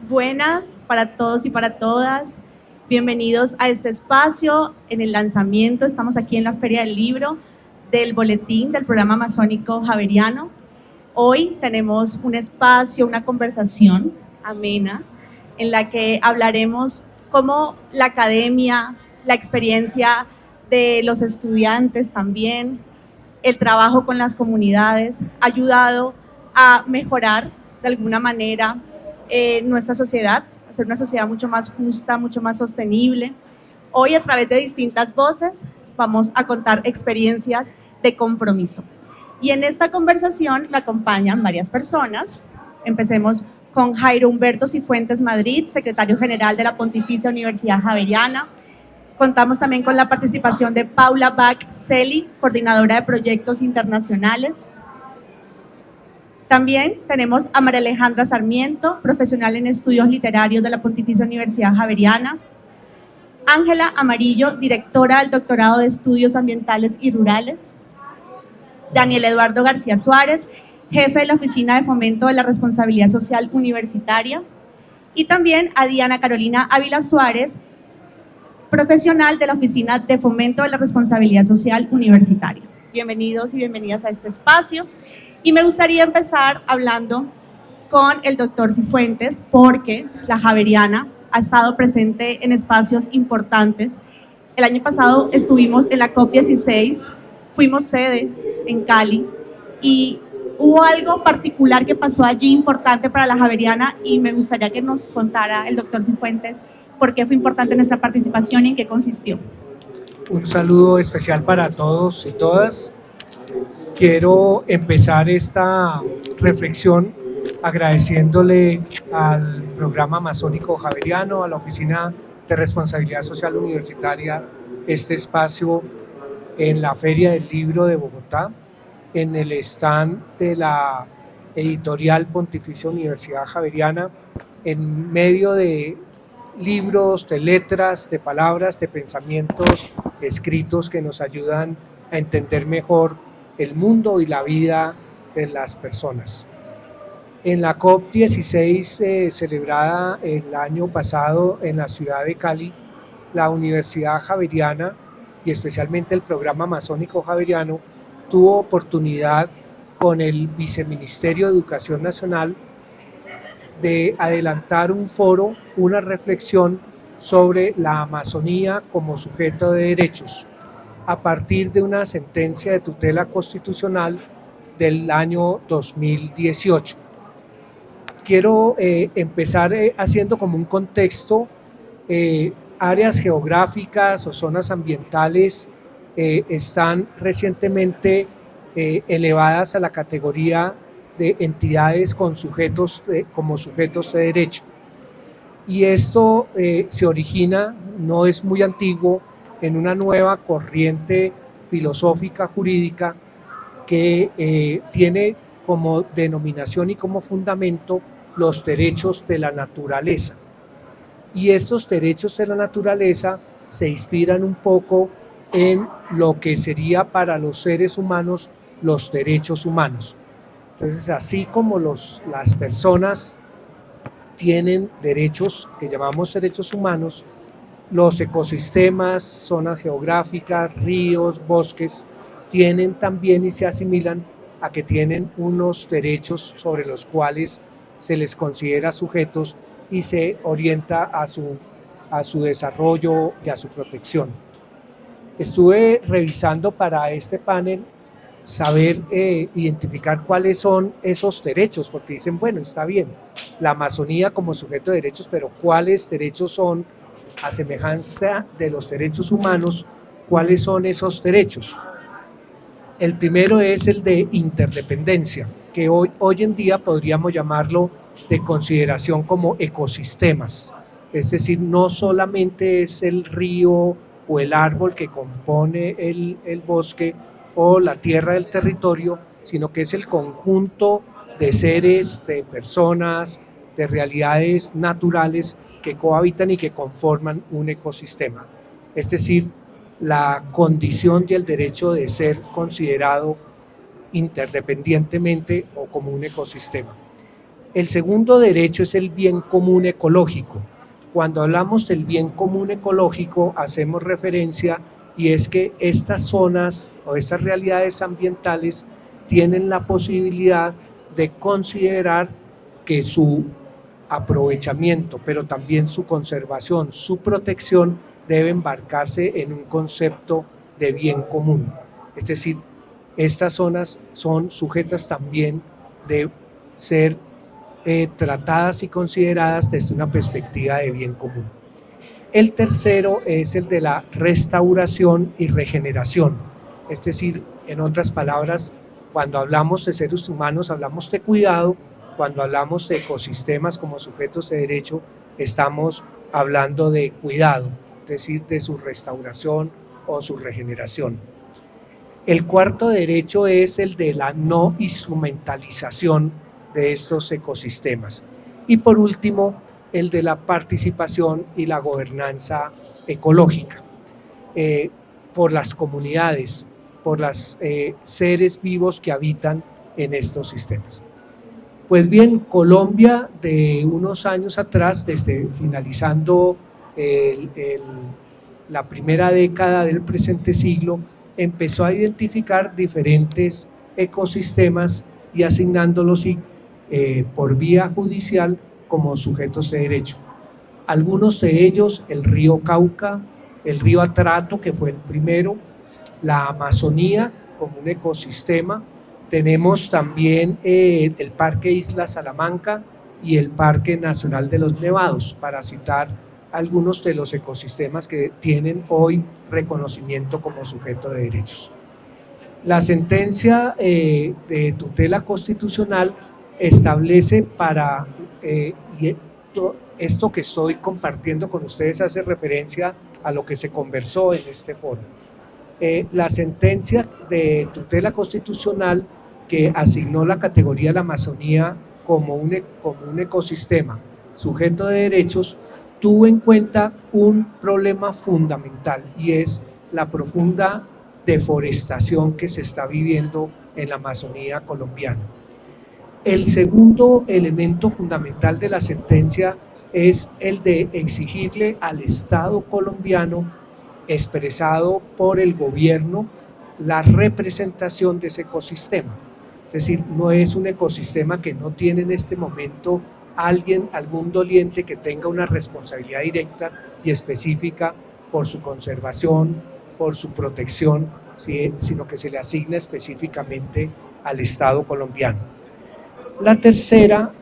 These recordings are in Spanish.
Buenas para todos y para todas. Bienvenidos a este espacio en el lanzamiento. Estamos aquí en la Feria del Libro del Boletín del Programa Masónico Javeriano. Hoy tenemos un espacio, una conversación amena en la que hablaremos cómo la academia, la experiencia de los estudiantes también, el trabajo con las comunidades ha ayudado a mejorar de alguna manera nuestra sociedad, a ser una sociedad mucho más justa, mucho más sostenible. Hoy, a través de distintas voces, vamos a contar experiencias de compromiso. Y en esta conversación me acompañan varias personas. Empecemos con Jairo Humberto Cifuentes Madrid, secretario general de la Pontificia Universidad Javeriana. Contamos también con la participación de Paula Bach Celi, coordinadora de proyectos internacionales. También tenemos a María Alejandra Sarmiento, profesional en estudios literarios de la Pontificia Universidad Javeriana. Ángela Amarillo, directora del doctorado de estudios ambientales y rurales. Daniel Eduardo García Suárez, jefe de la Oficina de Fomento de la Responsabilidad Social Universitaria. Y también a Diana Carolina Ávila Suárez, profesional de la Oficina de Fomento de la Responsabilidad Social Universitaria. Bienvenidos y bienvenidas a este espacio. Y me gustaría empezar hablando con el doctor Cifuentes, porque la Javeriana ha estado presente en espacios importantes. El año pasado estuvimos en la COP16, fuimos sede en Cali, y hubo algo particular que pasó allí importante para la Javeriana, y me gustaría que nos contara el doctor Cifuentes por qué fue importante nuestra participación y en qué consistió. Un saludo especial para todos y todas. Quiero empezar esta reflexión agradeciéndole al Programa Masónico Javeriano, a la Oficina de Responsabilidad Social Universitaria, este espacio en la Feria del Libro de Bogotá, en el stand de la editorial Pontificia Universidad Javeriana, en medio de libros, de letras, de palabras, de pensamientos escritos que nos ayudan a entender mejor el mundo y la vida de las personas. En la COP16 celebrada el año pasado en la ciudad de Cali, la Universidad Javeriana y especialmente el Programa Masónico Javeriano tuvo oportunidad con el Viceministerio de Educación Nacional de adelantar un foro, una reflexión sobre la Amazonía como sujeto de derechos, a partir de una sentencia de tutela constitucional del año 2018. Quiero empezar haciendo como un contexto, áreas geográficas o zonas ambientales están recientemente elevadas a la categoría de entidades con como sujetos de derecho. Y esto se origina, no es muy antiguo, en una nueva corriente filosófica jurídica que tiene como denominación y como fundamento los derechos de la naturaleza. Y estos derechos de la naturaleza se inspiran un poco en lo que sería para los seres humanos los derechos humanos. Entonces, así como las personas tienen derechos que llamamos derechos humanos, los ecosistemas, zonas geográficas, ríos, bosques, tienen también y se asimilan a que tienen unos derechos sobre los cuales se les considera sujetos y se orienta a su desarrollo y a su protección. Estuve revisando para este panel saber identificar cuáles son esos derechos, porque dicen, bueno, está bien, la Amazonía como sujeto de derechos, pero ¿cuáles derechos son, a semejanza de los derechos humanos, cuáles son esos derechos? El primero es el de interdependencia, que hoy en día podríamos llamarlo de consideración como ecosistemas, es decir, no solamente es el río o el árbol que compone el bosque o la tierra del territorio, sino que es el conjunto de seres, de personas, de realidades naturales que cohabitan y que conforman un ecosistema. Es decir, la condición y el derecho de ser considerado interdependientemente o como un ecosistema. El segundo derecho es el bien común ecológico. Cuando hablamos del bien común ecológico hacemos referencia y es que estas zonas o estas realidades ambientales tienen la posibilidad de considerar que su aprovechamiento, pero también su conservación, su protección debe embarcarse en un concepto de bien común. Es decir, estas zonas son sujetas también de ser tratadas y consideradas desde una perspectiva de bien común. El tercero es el de la restauración y regeneración, es decir, en otras palabras, cuando hablamos de seres humanos hablamos de cuidado, cuando hablamos de ecosistemas como sujetos de derecho estamos hablando de cuidado, es decir, de su restauración o su regeneración. El cuarto derecho es el de la no instrumentalización de estos ecosistemas. Y por último, el de la participación y la gobernanza ecológica por las comunidades, por los seres vivos que habitan en estos sistemas. Pues bien, Colombia de unos años atrás, desde finalizando la primera década del presente siglo, empezó a identificar diferentes ecosistemas y asignándolos por vía judicial como sujetos de derecho. Algunos de ellos, el río Cauca, el río Atrato, que fue el primero, la Amazonía como un ecosistema, tenemos también el Parque Isla Salamanca y el Parque Nacional de los Nevados, para citar algunos de los ecosistemas que tienen hoy reconocimiento como sujeto de derechos. La sentencia de tutela constitucional establece y esto que estoy compartiendo con ustedes hace referencia a lo que se conversó en este foro. La sentencia de tutela constitucional que asignó la categoría de la Amazonía como un ecosistema sujeto de derechos tuvo en cuenta un problema fundamental y es la profunda deforestación que se está viviendo en la Amazonía colombiana. El segundo elemento fundamental de la sentencia es el de exigirle al Estado colombiano, expresado por el gobierno, la representación de ese ecosistema. Es decir, no es un ecosistema que no tiene en este momento algún doliente que tenga una responsabilidad directa y específica por su conservación, por su protección, sino que se le asigna específicamente al Estado colombiano. La tercera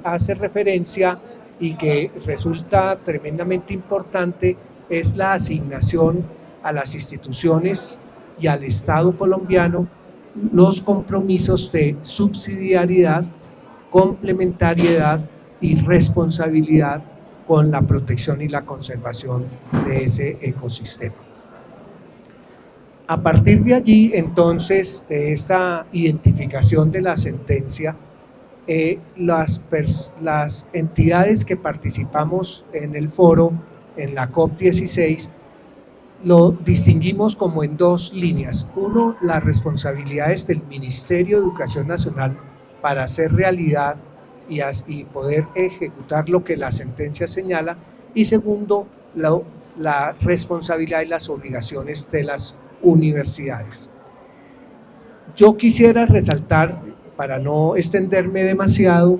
hace referencia y que resulta tremendamente importante, es la asignación a las instituciones y al Estado colombiano los compromisos de subsidiariedad, complementariedad y responsabilidad con la protección y la conservación de ese ecosistema. A partir de allí, entonces, de esta identificación de la sentencia, las entidades que participamos en el foro, en la COP16, lo distinguimos como en dos líneas. Uno, las responsabilidades del Ministerio de Educación Nacional para hacer realidad y poder ejecutar lo que la sentencia señala, y segundo, la responsabilidad y las obligaciones de las universidades. Yo quisiera resaltar, para no extenderme demasiado,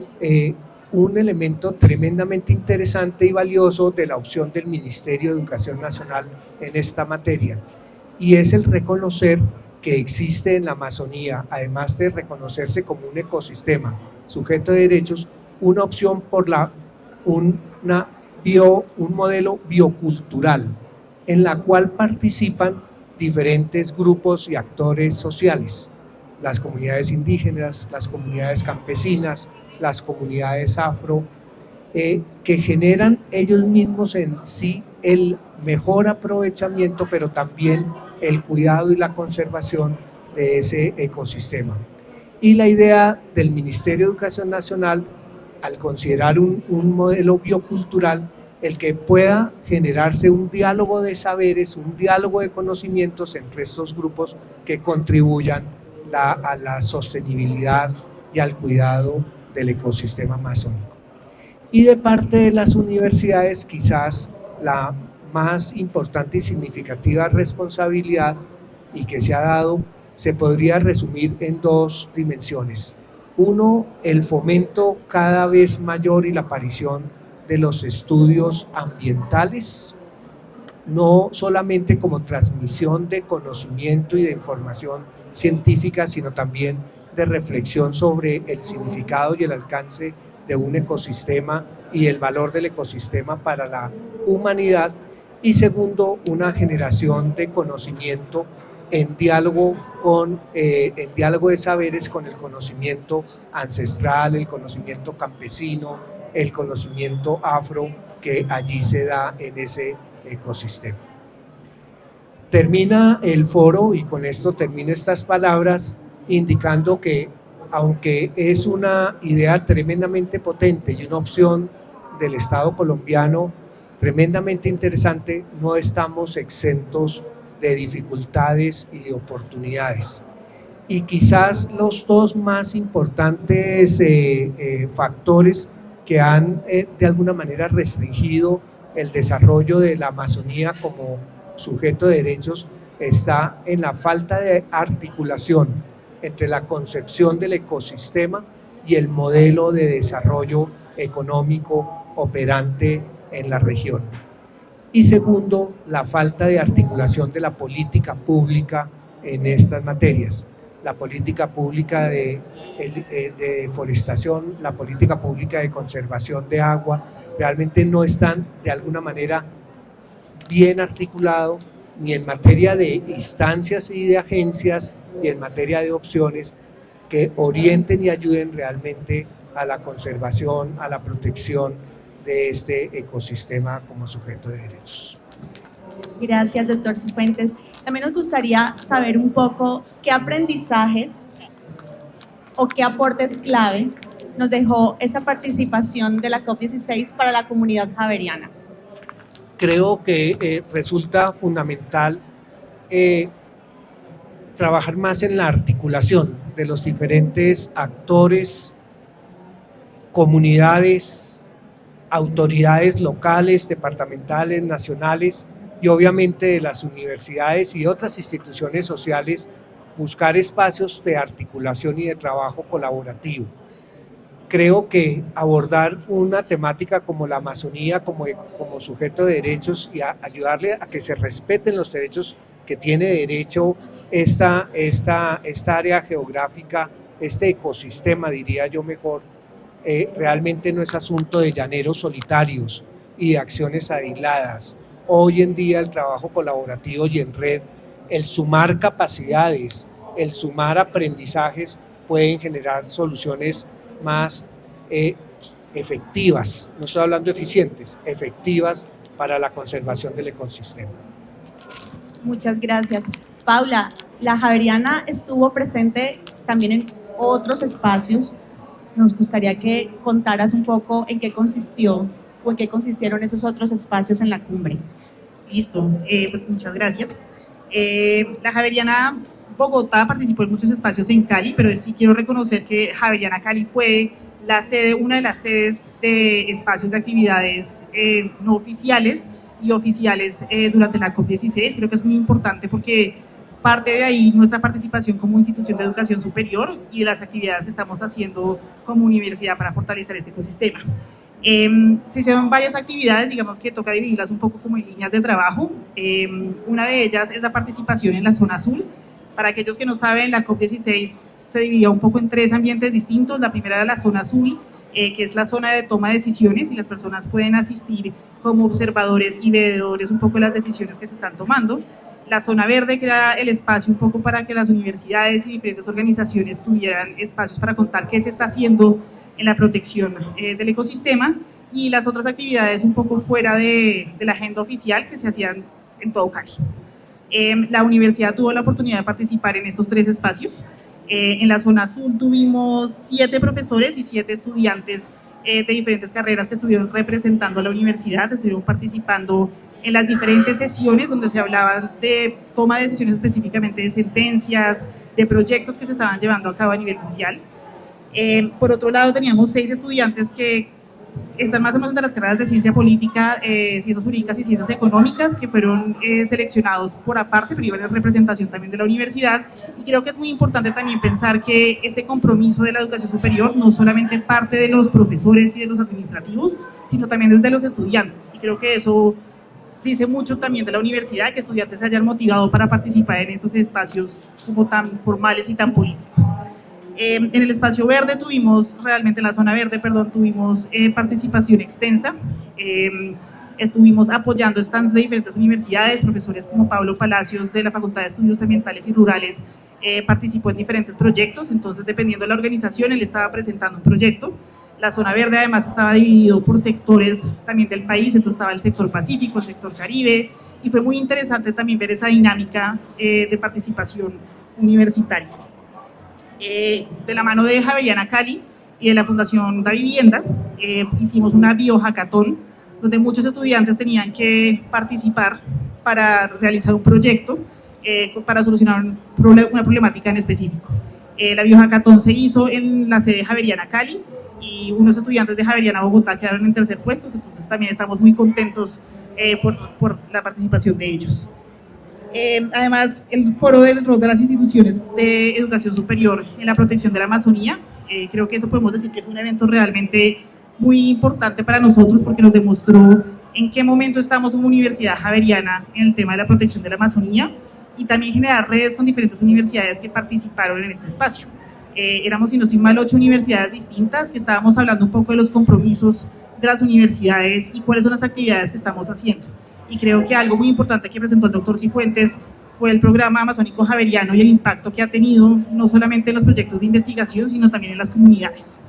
un elemento tremendamente interesante y valioso de la opción del Ministerio de Educación Nacional en esta materia, y es el reconocer que existe en la Amazonía, además de reconocerse como un ecosistema sujeto de derechos, una opción por un modelo biocultural en la cual participan diferentes grupos y actores sociales, las comunidades indígenas, las comunidades campesinas, las comunidades afro, que generan ellos mismos en sí el mejor aprovechamiento, pero también el cuidado y la conservación de ese ecosistema. Y la idea del Ministerio de Educación Nacional, al considerar un modelo biocultural, el que pueda generarse un diálogo de saberes, un diálogo de conocimientos entre estos grupos, que contribuyan a la sostenibilidad y al cuidado del ecosistema amazónico. Y de parte de las universidades, quizás la más importante y significativa responsabilidad y que se ha dado se podría resumir en dos dimensiones. Uno, el fomento cada vez mayor y la aparición de los estudios ambientales, no solamente como transmisión de conocimiento y de información científica, sino también de reflexión sobre el significado y el alcance de un ecosistema y el valor del ecosistema para la humanidad. Y segundo, una generación de conocimiento en diálogo de saberes con el conocimiento ancestral, el conocimiento campesino, el conocimiento afro que allí se da en ese ecosistema. Termina el foro, y con esto termino estas palabras, indicando que aunque es una idea tremendamente potente y una opción del Estado colombiano tremendamente interesante, no estamos exentos de dificultades y de oportunidades. Y quizás los dos más importantes factores que han de alguna manera restringido el desarrollo de la Amazonía como sujeto de derechos está en la falta de articulación entre la concepción del ecosistema y el modelo de desarrollo económico operante en la región. Y segundo, la falta de articulación de la política pública en estas materias. La política pública de deforestación, la política pública de conservación de agua, realmente no están de alguna manera bien articulado ni en materia de instancias y de agencias y en materia de opciones que orienten y ayuden realmente a la conservación, a la protección de este ecosistema como sujeto de derechos. Gracias, doctor Cifuentes. También nos gustaría saber un poco qué aprendizajes o qué aportes clave nos dejó esa participación de la COP16 para la comunidad javeriana. Creo que resulta fundamental trabajar más en la articulación de los diferentes actores, comunidades, autoridades locales, departamentales, nacionales y obviamente de las universidades y otras instituciones sociales, buscar espacios de articulación y de trabajo colaborativo. Creo que abordar una temática como la Amazonía como sujeto de derechos y ayudarle a que se respeten los derechos que tiene derecho esta área geográfica, este ecosistema, diría yo mejor, realmente no es asunto de llaneros solitarios y de acciones aisladas. Hoy en día el trabajo colaborativo y en red, el sumar capacidades, el sumar aprendizajes pueden generar soluciones más efectivas, no estoy hablando de eficientes, efectivas para la conservación del ecosistema. Muchas gracias. Paula, la Javeriana estuvo presente también en otros espacios. Nos gustaría que contaras un poco en qué consistió o en qué consistieron esos otros espacios en la cumbre. Listo, muchas gracias. La Javeriana Bogotá participó en muchos espacios en Cali, pero sí quiero reconocer que Javeriana Cali fue la sede, una de las sedes de espacios de actividades no oficiales y oficiales durante la COP16. Creo que es muy importante porque parte de ahí nuestra participación como institución de educación superior y de las actividades que estamos haciendo como universidad para fortalecer este ecosistema. Se hicieron varias actividades, digamos que toca dividirlas un poco como en líneas de trabajo. Una de ellas es la participación en la zona azul. Para aquellos que no saben, la COP16 se dividía un poco en tres ambientes distintos. La primera era la zona azul, que es la zona de toma de decisiones y las personas pueden asistir como observadores y veedores un poco de las decisiones que se están tomando. La zona verde, que era el espacio un poco para que las universidades y diferentes organizaciones tuvieran espacios para contar qué se está haciendo en la protección del ecosistema, y las otras actividades un poco fuera de la agenda oficial que se hacían en todo Cali. La universidad tuvo la oportunidad de participar en estos tres espacios. En la zona azul tuvimos 7 profesores y 7 estudiantes de diferentes carreras que estuvieron representando a la universidad, estuvieron participando en las diferentes sesiones donde se hablaban de toma de decisiones específicamente de sentencias, de proyectos que se estaban llevando a cabo a nivel mundial. Por otro lado, teníamos 6 estudiantes que están más o menos entre las carreras de ciencia política, ciencias jurídicas y ciencias económicas, que fueron seleccionados por aparte, pero iban en representación también de la universidad. Y creo que es muy importante también pensar que este compromiso de la educación superior no solamente parte de los profesores y de los administrativos, sino también desde los estudiantes. Y creo que eso dice mucho también de la universidad, que estudiantes se hayan motivado para participar en estos espacios como tan formales y tan políticos. En el espacio verde tuvimos, realmente en la zona verde, perdón, tuvimos participación extensa. Estuvimos apoyando stands de diferentes universidades, profesores como Pablo Palacios de la Facultad de Estudios Ambientales y Rurales participó en diferentes proyectos, entonces dependiendo de la organización él estaba presentando un proyecto. La zona verde además estaba dividido por sectores también del país, entonces estaba el sector Pacífico, el sector Caribe, y fue muy interesante también ver esa dinámica de participación universitaria. De la mano de Javeriana Cali y de la Fundación Da Vivienda, hicimos una biohackathon donde muchos estudiantes tenían que participar para realizar un proyecto para solucionar una problemática en específico. La biohackathon se hizo en la sede Javeriana Cali y unos estudiantes de Javeriana Bogotá quedaron en tercer puesto, entonces también estamos muy contentos por la participación de ellos. Además, el foro del rol de las instituciones de educación superior en la protección de la Amazonía, creo que eso podemos decir que fue un evento realmente muy importante para nosotros porque nos demostró en qué momento estamos como Universidad Javeriana en el tema de la protección de la Amazonía y también generar redes con diferentes universidades que participaron en este espacio. Éramos, si no estoy mal, 8 universidades distintas que estábamos hablando un poco de los compromisos de las universidades y cuáles son las actividades que estamos haciendo. Y creo que algo muy importante que presentó el doctor Cifuentes fue el programa amazónico javeriano y el impacto que ha tenido no solamente en los proyectos de investigación, sino también en las comunidades.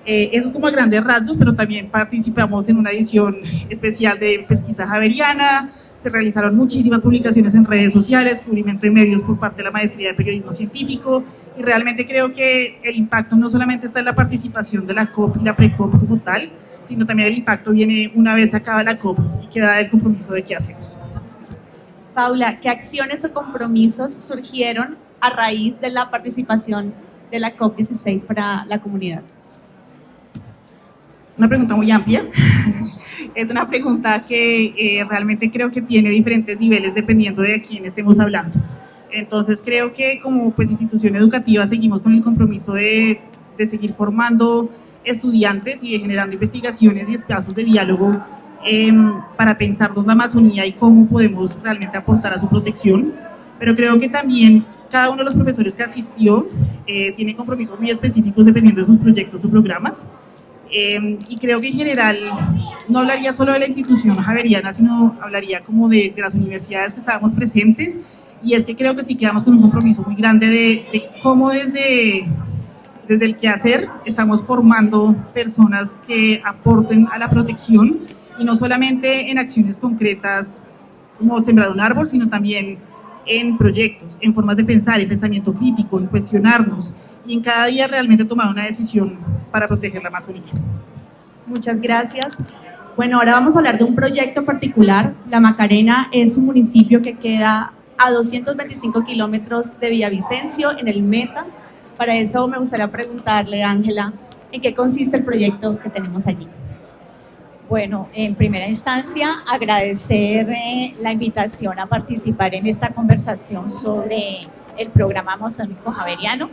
Eso es como a grandes rasgos, pero también participamos en una edición especial de Pesquisa Javeriana, se realizaron muchísimas publicaciones en redes sociales, cubrimiento de medios por parte de la Maestría de Periodismo Científico, y realmente creo que el impacto no solamente está en la participación de la COP y la pre-COP como tal, sino también el impacto viene una vez acaba la COP y queda el compromiso de qué hacemos. Paula, ¿qué acciones o compromisos surgieron a raíz de la participación de la COP16 para la comunidad? Una pregunta muy amplia. Es una pregunta que realmente creo que tiene diferentes niveles dependiendo de a quién estemos hablando. Entonces creo que como pues, institución educativa seguimos con el compromiso de seguir formando estudiantes y de generando investigaciones y espacios de diálogo para pensarnos la Amazonía y cómo podemos realmente aportar a su protección. Pero creo que también cada uno de los profesores que asistió tiene compromisos muy específicos dependiendo de sus proyectos o programas. Y creo que en general no hablaría solo de la institución javeriana, sino hablaría como de las universidades que estábamos presentes, y es que creo que sí quedamos con un compromiso muy grande de cómo desde el quehacer estamos formando personas que aporten a la protección, y no solamente en acciones concretas como sembrar un árbol, sino también en proyectos, en formas de pensar, en pensamiento crítico, en cuestionarnos y en cada día realmente tomar una decisión para proteger la Amazonía. Muchas gracias. Bueno, ahora vamos a hablar de un proyecto particular. La Macarena es un municipio que queda a 225 kilómetros de Villavicencio, en el Meta. Para eso me gustaría preguntarle, Ángela, ¿en qué consiste el proyecto que tenemos allí? Bueno, en primera instancia, agradecer la invitación a participar en esta conversación sobre el programa amazónico javeriano.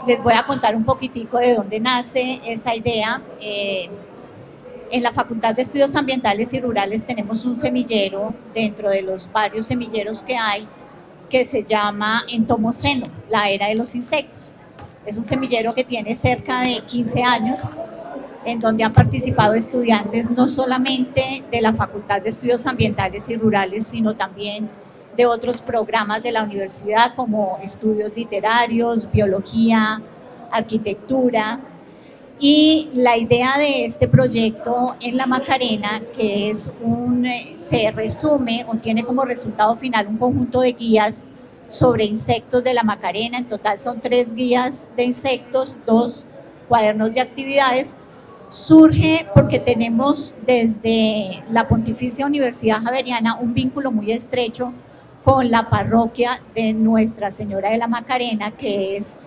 Les voy a contar un poquitico de dónde nace esa idea. En la Facultad de Estudios Ambientales y Rurales tenemos un semillero dentro de los varios semilleros que hay que se llama Entomoceno, la era de los insectos. Es un semillero que tiene cerca de 15 años, en donde han participado estudiantes no solamente de la Facultad de Estudios Ambientales y Rurales, sino también de otros programas de la universidad como estudios literarios, biología, arquitectura. Y la idea de este proyecto en la Macarena, que es se resume o tiene como resultado final un conjunto de guías sobre insectos de la Macarena. En total son 3 guías de insectos, 2 cuadernos de actividades. Surge porque tenemos desde la Pontificia Universidad Javeriana un vínculo muy estrecho con la parroquia de Nuestra Señora de la Macarena, que es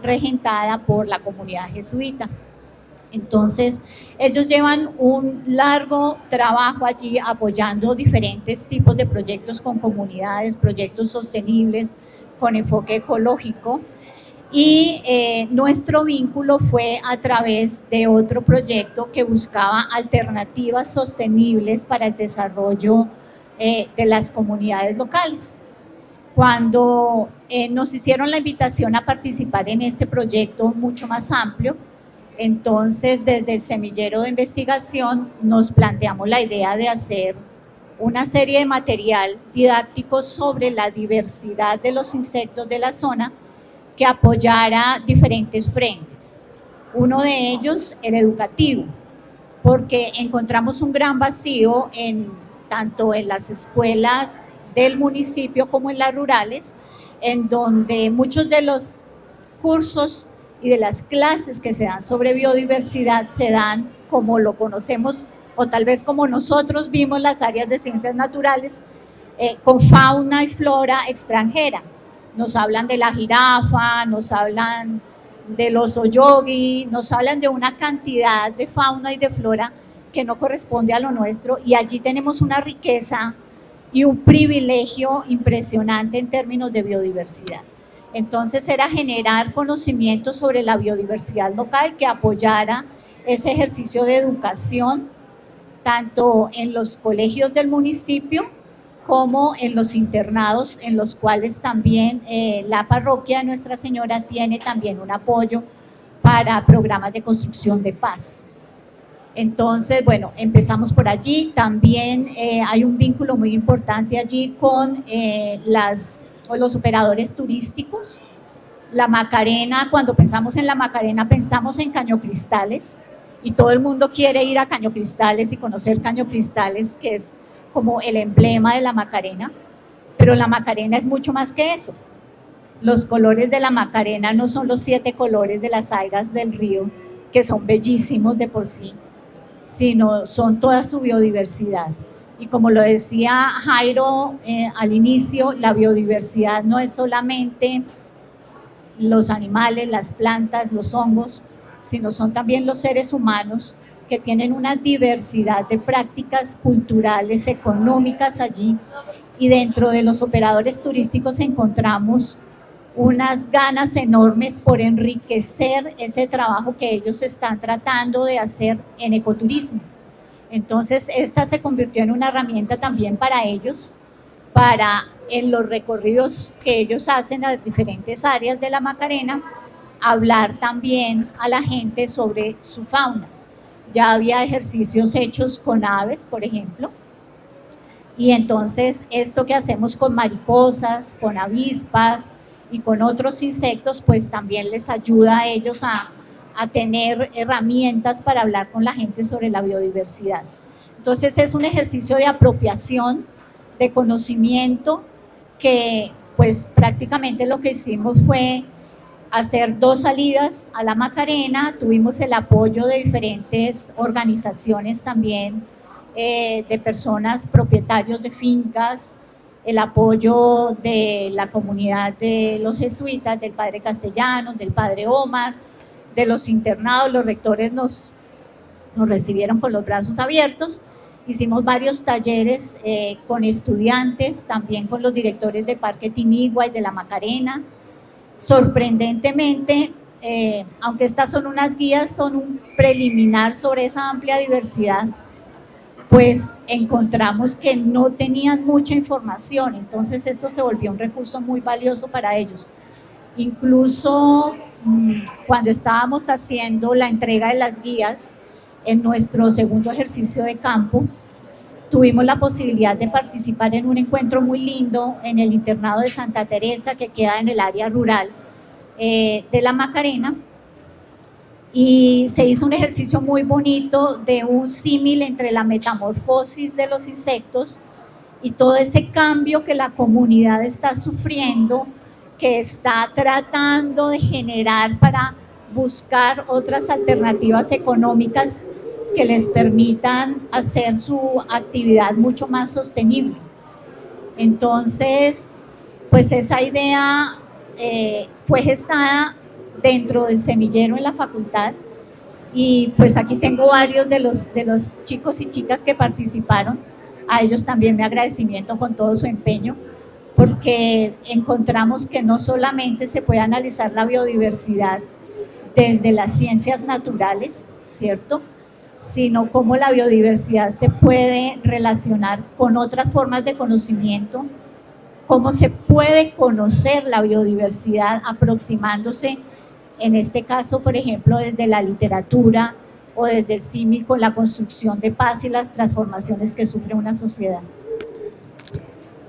regentada por la comunidad jesuita. Entonces, ellos llevan un largo trabajo allí apoyando diferentes tipos de proyectos con comunidades, proyectos sostenibles con enfoque ecológico. Y nuestro vínculo fue a través de otro proyecto que buscaba alternativas sostenibles para el desarrollo de las comunidades locales. Cuando nos hicieron la invitación a participar en este proyecto mucho más amplio, entonces desde el semillero de investigación nos planteamos la idea de hacer una serie de material didáctico sobre la diversidad de los insectos de la zona que apoyara diferentes frentes. Uno de ellos, el educativo, porque encontramos un gran vacío tanto en las escuelas del municipio como en las rurales, en donde muchos de los cursos y de las clases que se dan sobre biodiversidad se dan como lo conocemos o tal vez como nosotros vimos las áreas de ciencias naturales, con fauna y flora extranjera. Nos hablan de la jirafa, nos hablan del oso yogi, nos hablan de una cantidad de fauna y de flora que no corresponde a lo nuestro, y allí tenemos una riqueza y un privilegio impresionante en términos de biodiversidad. Entonces era generar conocimiento sobre la biodiversidad local que apoyara ese ejercicio de educación tanto en los colegios del municipio como en los internados, en los cuales también la parroquia de Nuestra Señora tiene también un apoyo para programas de construcción de paz. Entonces, bueno, empezamos por allí. También hay un vínculo muy importante allí con los operadores turísticos. La Macarena, cuando pensamos en la Macarena, pensamos en Caño Cristales, y todo el mundo quiere ir a Caño Cristales y conocer Caño Cristales, que es como el emblema de la Macarena, pero la Macarena es mucho más que eso. Los colores de la Macarena no son los 7 colores de las algas del río, que son bellísimos de por sí, sino son toda su biodiversidad. Y como lo decía Jairo al inicio, la biodiversidad no es solamente los animales, las plantas, los hongos, sino son también los seres humanos que tienen una diversidad de prácticas culturales, económicas allí, y dentro de los operadores turísticos encontramos unas ganas enormes por enriquecer ese trabajo que ellos están tratando de hacer en ecoturismo. Entonces, esta se convirtió en una herramienta también para ellos, para en los recorridos que ellos hacen a diferentes áreas de la Macarena, hablar también a la gente sobre su fauna. Ya había ejercicios hechos con aves, por ejemplo, y entonces esto que hacemos con mariposas, con avispas y con otros insectos, pues también les ayuda a ellos a tener herramientas para hablar con la gente sobre la biodiversidad. Entonces es un ejercicio de apropiación, de conocimiento, que pues prácticamente lo que hicimos fue hacer 2 salidas a la Macarena. Tuvimos el apoyo de diferentes organizaciones también, de personas, propietarios de fincas, el apoyo de la comunidad de los jesuitas, del padre Castellanos, del padre Omar, de los internados. Los rectores nos recibieron con los brazos abiertos. Hicimos varios talleres con estudiantes, también con los directores del Parque Tinigua y de la Macarena. Sorprendentemente, aunque estas son unas guías, son un preliminar sobre esa amplia diversidad, pues encontramos que no tenían mucha información. Entonces esto se volvió un recurso muy valioso para ellos. Incluso cuando estábamos haciendo la entrega de las guías, en nuestro segundo ejercicio de campo, tuvimos la posibilidad de participar en un encuentro muy lindo en el internado de Santa Teresa, que queda en el área rural de la Macarena, y se hizo un ejercicio muy bonito de un símil entre la metamorfosis de los insectos y todo ese cambio que la comunidad está sufriendo, que está tratando de generar para buscar otras alternativas económicas que les permitan hacer su actividad mucho más sostenible. Entonces, pues esa idea fue gestada dentro del semillero en la facultad. Y pues aquí tengo varios de los chicos y chicas que participaron. A ellos también mi agradecimiento con todo su empeño, porque encontramos que no solamente se puede analizar la biodiversidad desde las ciencias naturales, ¿cierto?, sino cómo la biodiversidad se puede relacionar con otras formas de conocimiento, cómo se puede conocer la biodiversidad aproximándose, en este caso, por ejemplo, desde la literatura o desde el símil con la construcción de paz y las transformaciones que sufre una sociedad.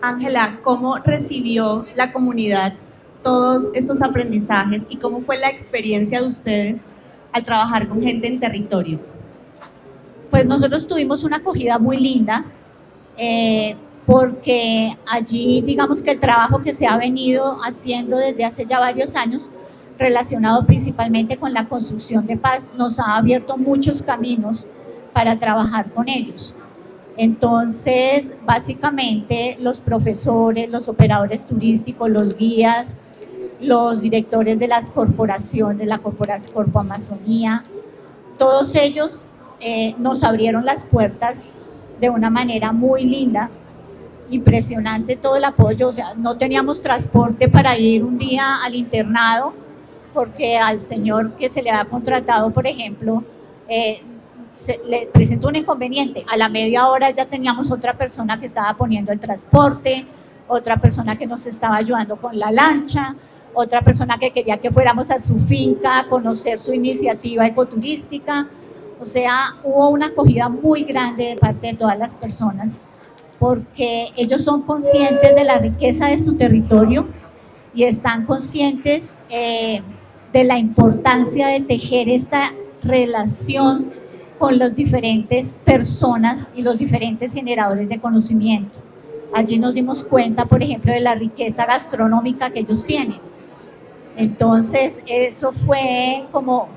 Ángela, ¿cómo recibió la comunidad todos estos aprendizajes y cómo fue la experiencia de ustedes al trabajar con gente en territorio? Pues nosotros tuvimos una acogida muy linda, porque allí, digamos que el trabajo que se ha venido haciendo desde hace ya varios años, relacionado principalmente con la construcción de paz, nos ha abierto muchos caminos para trabajar con ellos. Entonces, básicamente, los profesores, los operadores turísticos, los guías, los directores de las corporaciones, la Corpo Amazonía, todos ellos nos abrieron las puertas de una manera muy linda, impresionante todo el apoyo. O sea, no teníamos transporte para ir un día al internado, porque al señor que se le ha contratado, por ejemplo, se le presentó un inconveniente. A la media hora ya teníamos otra persona que estaba poniendo el transporte, otra persona que nos estaba ayudando con la lancha, otra persona que quería que fuéramos a su finca a conocer su iniciativa ecoturística. O sea, hubo una acogida muy grande de parte de todas las personas, porque ellos son conscientes de la riqueza de su territorio y están conscientes de la importancia de tejer esta relación con las diferentes personas y los diferentes generadores de conocimiento. Allí nos dimos cuenta, por ejemplo, de la riqueza gastronómica que ellos tienen. Entonces, eso fue como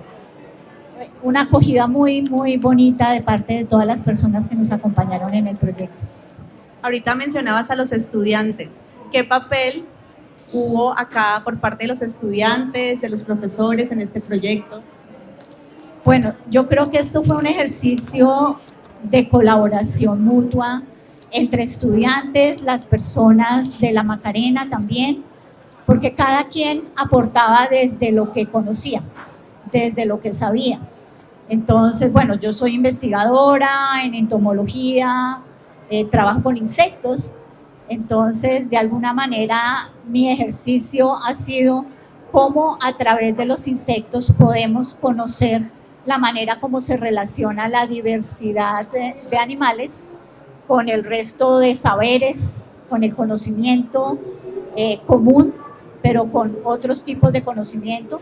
una acogida muy, muy bonita de parte de todas las personas que nos acompañaron en el proyecto. Ahorita mencionabas a los estudiantes. ¿Qué papel hubo acá por parte de los estudiantes, de los profesores en este proyecto? Bueno, yo creo que esto fue un ejercicio de colaboración mutua entre estudiantes, las personas de la Macarena también, porque cada quien aportaba desde lo que conocía, desde lo que sabía. Entonces, bueno, yo soy investigadora en entomología, trabajo con insectos, entonces de alguna manera mi ejercicio ha sido cómo a través de los insectos podemos conocer la manera como se relaciona la diversidad de animales con el resto de saberes, con el conocimiento común, pero con otros tipos de conocimiento,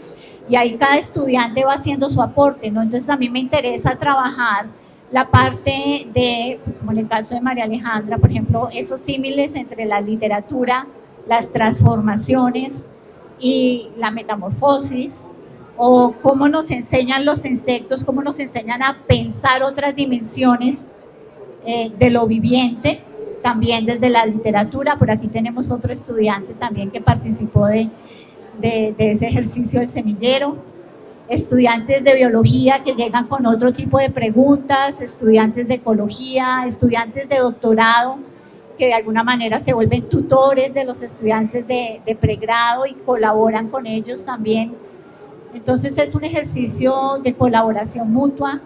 y ahí cada estudiante va haciendo su aporte, ¿no? Entonces a mí me interesa trabajar la parte de, como en el caso de María Alejandra, por ejemplo, esos símiles entre la literatura, las transformaciones y la metamorfosis, o cómo nos enseñan los insectos, cómo nos enseñan a pensar otras dimensiones de lo viviente, también desde la literatura. Por aquí tenemos otro estudiante también que participó de ese ejercicio del semillero, estudiantes de biología que llegan con otro tipo de preguntas, estudiantes de ecología, estudiantes de doctorado que de alguna manera se vuelven tutores de los estudiantes de pregrado y colaboran con ellos también. Entonces es un ejercicio de colaboración mutua.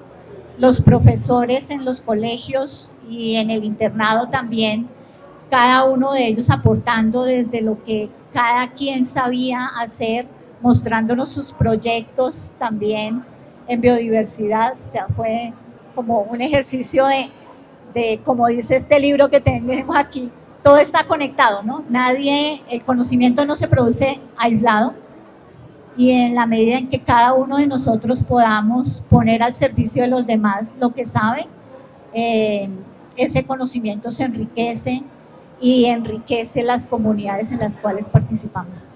Los profesores en los colegios y en el internado también, cada uno de ellos aportando desde lo que cada quien sabía hacer, mostrándonos sus proyectos también en biodiversidad. O sea, fue como un ejercicio de, como dice este libro que tenemos aquí, todo está conectado, ¿no? El conocimiento no se produce aislado, y en la medida en que cada uno de nosotros podamos poner al servicio de los demás lo que sabe, ese conocimiento se enriquece y enriquece las comunidades en las cuales participamos.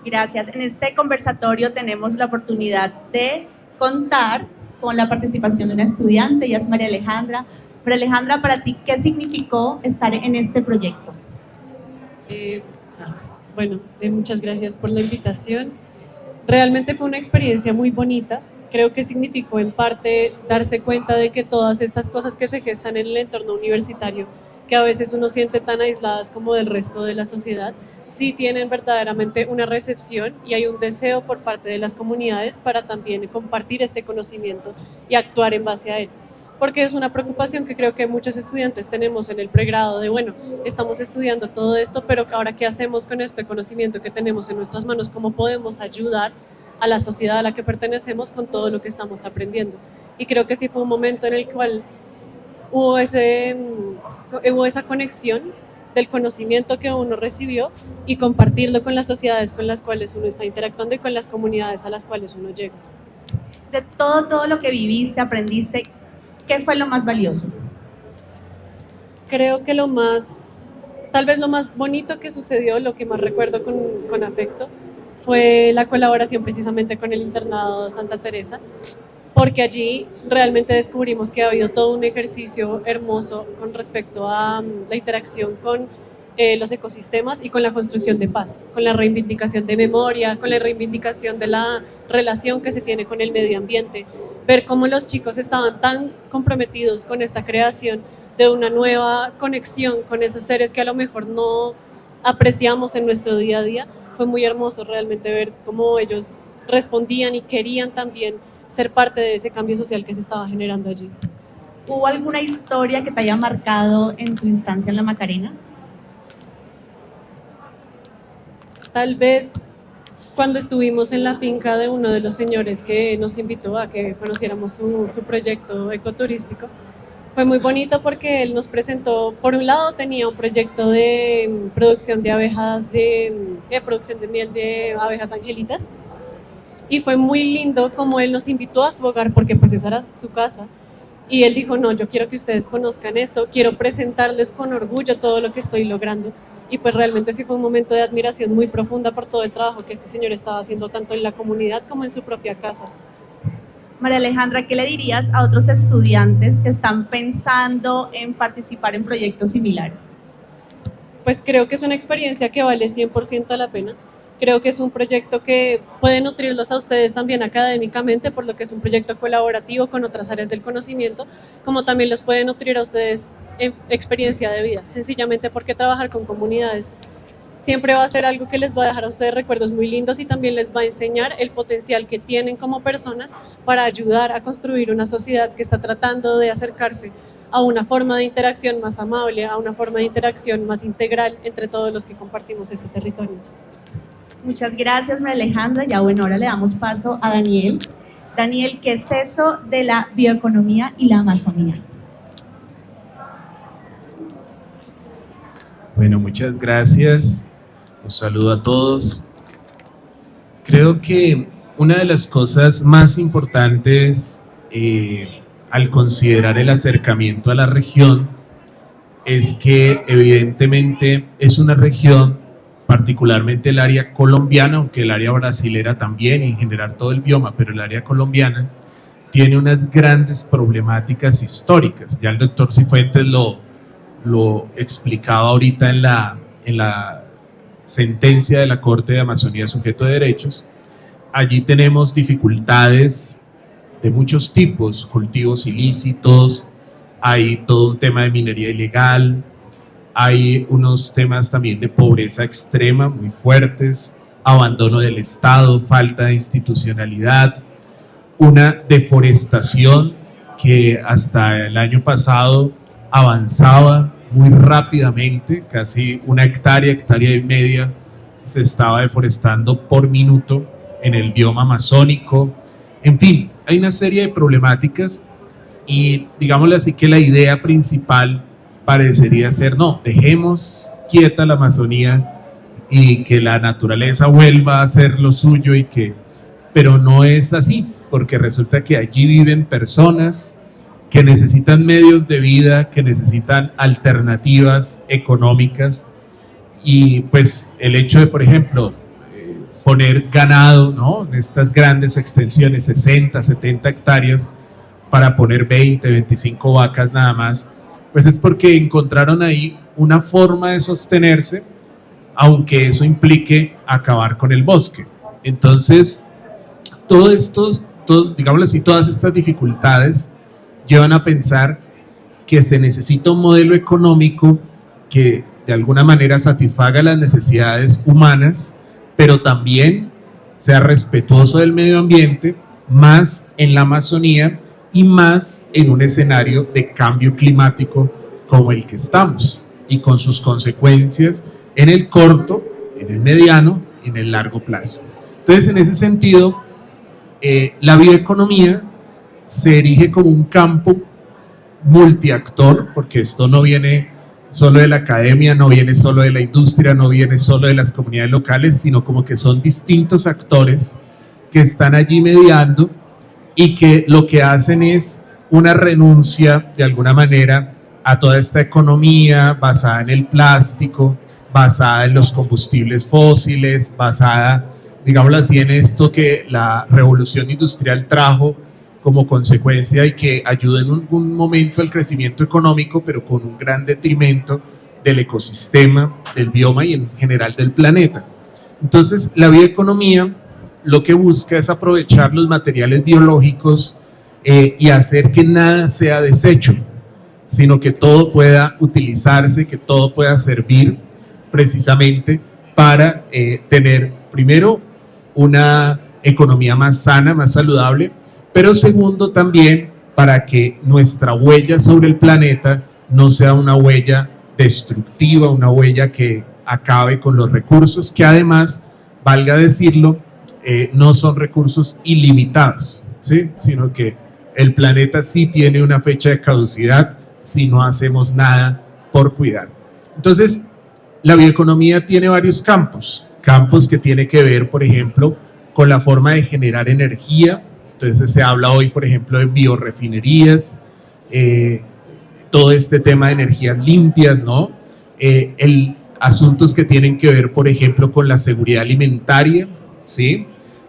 Gracias. En este conversatorio tenemos la oportunidad de contar con la participación de una estudiante, ella es María Alejandra. María Alejandra, para ti, ¿qué significó estar en este proyecto? Bueno, muchas gracias por la invitación. Realmente fue una experiencia muy bonita. Creo que significó en parte darse cuenta de que todas estas cosas que se gestan en el entorno universitario, que a veces uno siente tan aisladas como del resto de la sociedad, sí tienen verdaderamente una recepción y hay un deseo por parte de las comunidades para también compartir este conocimiento y actuar en base a él. Porque es una preocupación que creo que muchos estudiantes tenemos en el pregrado de, bueno, estamos estudiando todo esto, pero ahora ¿qué hacemos con este conocimiento que tenemos en nuestras manos? ¿Cómo podemos ayudar a la sociedad a la que pertenecemos con todo lo que estamos aprendiendo? Y creo que sí fue un momento en el cual hubo esa conexión del conocimiento que uno recibió y compartirlo con las sociedades con las cuales uno está interactuando y con las comunidades a las cuales uno llega. De todo lo que viviste, aprendiste, ¿qué fue lo más valioso? Creo que tal vez lo más bonito que sucedió, lo que más recuerdo con afecto, fue la colaboración precisamente con el internado Santa Teresa, porque allí realmente descubrimos que ha habido todo un ejercicio hermoso con respecto a la interacción con los ecosistemas y con la construcción de paz, con la reivindicación de memoria, con la reivindicación de la relación que se tiene con el medio ambiente, ver cómo los chicos estaban tan comprometidos con esta creación de una nueva conexión con esos seres que a lo mejor no apreciamos en nuestro día a día. Fue muy hermoso realmente ver cómo ellos respondían y querían también ser parte de ese cambio social que se estaba generando allí. ¿Hubo alguna historia que te haya marcado en tu instancia en la Macarena? Tal vez cuando estuvimos en la finca de uno de los señores que nos invitó a que conociéramos su proyecto ecoturístico, fue muy bonito porque él nos presentó, por un lado tenía un proyecto de producción de abejas, de producción de miel de abejas angelitas, y fue muy lindo como él nos invitó a su hogar porque pues esa era su casa. Y él dijo, no, yo quiero que ustedes conozcan esto, quiero presentarles con orgullo todo lo que estoy logrando. Y pues realmente sí fue un momento de admiración muy profunda por todo el trabajo que este señor estaba haciendo tanto en la comunidad como en su propia casa. María Alejandra, ¿qué le dirías a otros estudiantes que están pensando en participar en proyectos similares? Pues creo que es una experiencia que vale 100% la pena. Creo que es un proyecto que puede nutrirlos a ustedes también académicamente, por lo que es un proyecto colaborativo con otras áreas del conocimiento, como también los puede nutrir a ustedes en experiencia de vida, sencillamente porque trabajar con comunidades siempre va a ser algo que les va a dejar a ustedes recuerdos muy lindos y también les va a enseñar el potencial que tienen como personas para ayudar a construir una sociedad que está tratando de acercarse a una forma de interacción más amable, a una forma de interacción más integral entre todos los que compartimos este territorio. Muchas gracias, María Alejandra. Ya bueno, ahora le damos paso a Daniel. Daniel, ¿qué es eso de la bioeconomía y la Amazonía? Bueno, muchas gracias. Un saludo a todos. Creo que una de las cosas más importantes al considerar el acercamiento a la región es que evidentemente es una región, particularmente el área colombiana, aunque el área brasilera también, y en general todo el bioma, pero el área colombiana tiene unas grandes problemáticas históricas. Ya el doctor Cifuentes lo explicaba ahorita en la sentencia de la Corte de Amazonía Sujeto de Derechos. Allí tenemos dificultades de muchos tipos, cultivos ilícitos, hay todo un tema de minería ilegal, hay unos temas también de pobreza extrema muy fuertes, abandono del Estado, falta de institucionalidad, una deforestación que hasta el año pasado avanzaba muy rápidamente, casi una hectárea y media se estaba deforestando por minuto en el bioma amazónico. En fin, hay una serie de problemáticas y digámosle así que la idea principal parecería ser, no, dejemos quieta la Amazonía y que la naturaleza vuelva a hacer lo suyo pero no es así, porque resulta que allí viven personas que necesitan medios de vida, que necesitan alternativas económicas y pues el hecho de, por ejemplo, poner ganado, ¿no?, en estas grandes extensiones, 60, 70 hectáreas, para poner 20, 25 vacas nada más, pues es porque encontraron ahí una forma de sostenerse, aunque eso implique acabar con el bosque. Entonces, digámoslo así, todas estas dificultades llevan a pensar que se necesita un modelo económico que de alguna manera satisfaga las necesidades humanas, pero también sea respetuoso del medio ambiente, más en la Amazonía y más en un escenario de cambio climático como el que estamos, y con sus consecuencias en el corto, en el mediano y en el largo plazo. Entonces, en ese sentido, la bioeconomía se erige como un campo multiactor, porque esto no viene solo de la academia, no viene solo de la industria, no viene solo de las comunidades locales, sino como que son distintos actores que están allí mediando y que lo que hacen es una renuncia de alguna manera a toda esta economía basada en el plástico, basada en los combustibles fósiles, basada, digámoslo así, en esto que la revolución industrial trajo como consecuencia y que ayuda en un momento al crecimiento económico, pero con un gran detrimento del ecosistema, del bioma y en general del planeta. Entonces, la bioeconomía lo que busca es aprovechar los materiales biológicos y hacer que nada sea desecho, sino que todo pueda utilizarse, que todo pueda servir precisamente para tener, primero, una economía más sana, más saludable, pero segundo también para que nuestra huella sobre el planeta no sea una huella destructiva, una huella que acabe con los recursos, que además, valga decirlo, no son recursos ilimitados, ¿sí? Sino que el planeta sí tiene una fecha de caducidad si no hacemos nada por cuidar. Entonces, la bioeconomía tiene varios campos que tienen que ver, por ejemplo, con la forma de generar energía. Entonces se habla hoy, por ejemplo, de biorefinerías, todo este tema de energías limpias, ¿no? Asuntos que tienen que ver, por ejemplo, con la seguridad alimentaria, ¿sí?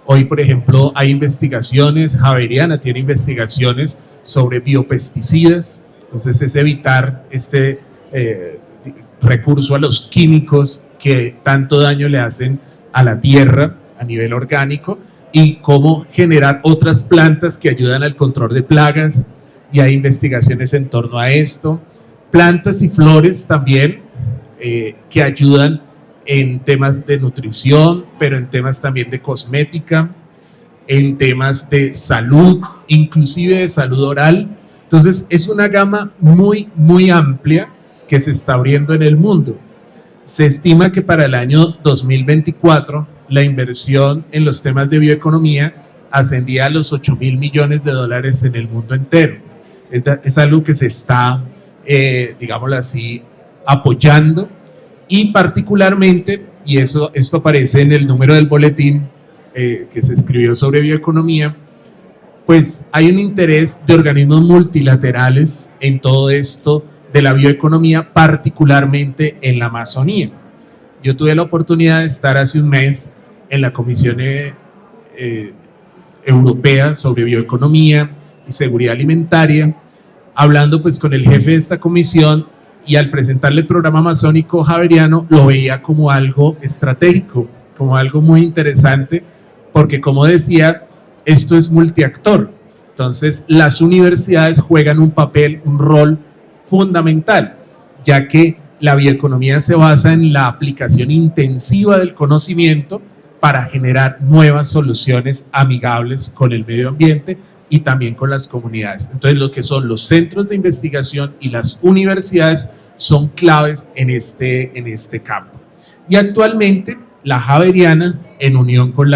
Hoy, por ejemplo, hay investigaciones, Javeriana tiene investigaciones sobre biopesticidas, entonces es evitar este recurso a los químicos que tanto daño le hacen a la tierra a nivel orgánico, y cómo generar otras plantas que ayudan al control de plagas, y hay investigaciones en torno a esto. Plantas y flores también que ayudan en temas de nutrición, pero en temas también de cosmética, en temas de salud, inclusive de salud oral. Entonces es una gama muy, muy amplia que se está abriendo en el mundo. Se estima que para el año 2024 la inversión en los temas de bioeconomía ascendía a los $8.000 millones en el mundo entero. Es algo que se está, digámoslo así, apoyando, y particularmente, y esto aparece en el número del boletín que se escribió sobre bioeconomía, pues hay un interés de organismos multilaterales en todo esto de la bioeconomía, particularmente en la Amazonía. Yo tuve la oportunidad de estar hace un mes en la Comisión Europea sobre bioeconomía y seguridad alimentaria, hablando pues con el jefe de esta comisión, y al presentarle el programa amazónico javeriano lo veía como algo estratégico, como algo muy interesante, porque como decía, esto es multiactor. Entonces las universidades juegan un papel, un rol fundamental, ya que la bioeconomía se basa en la aplicación intensiva del conocimiento para generar nuevas soluciones amigables con el medio ambiente y también con las comunidades. Entonces, lo que son los centros de investigación y las universidades son claves en este campo. Y actualmente, la Javeriana, en unión con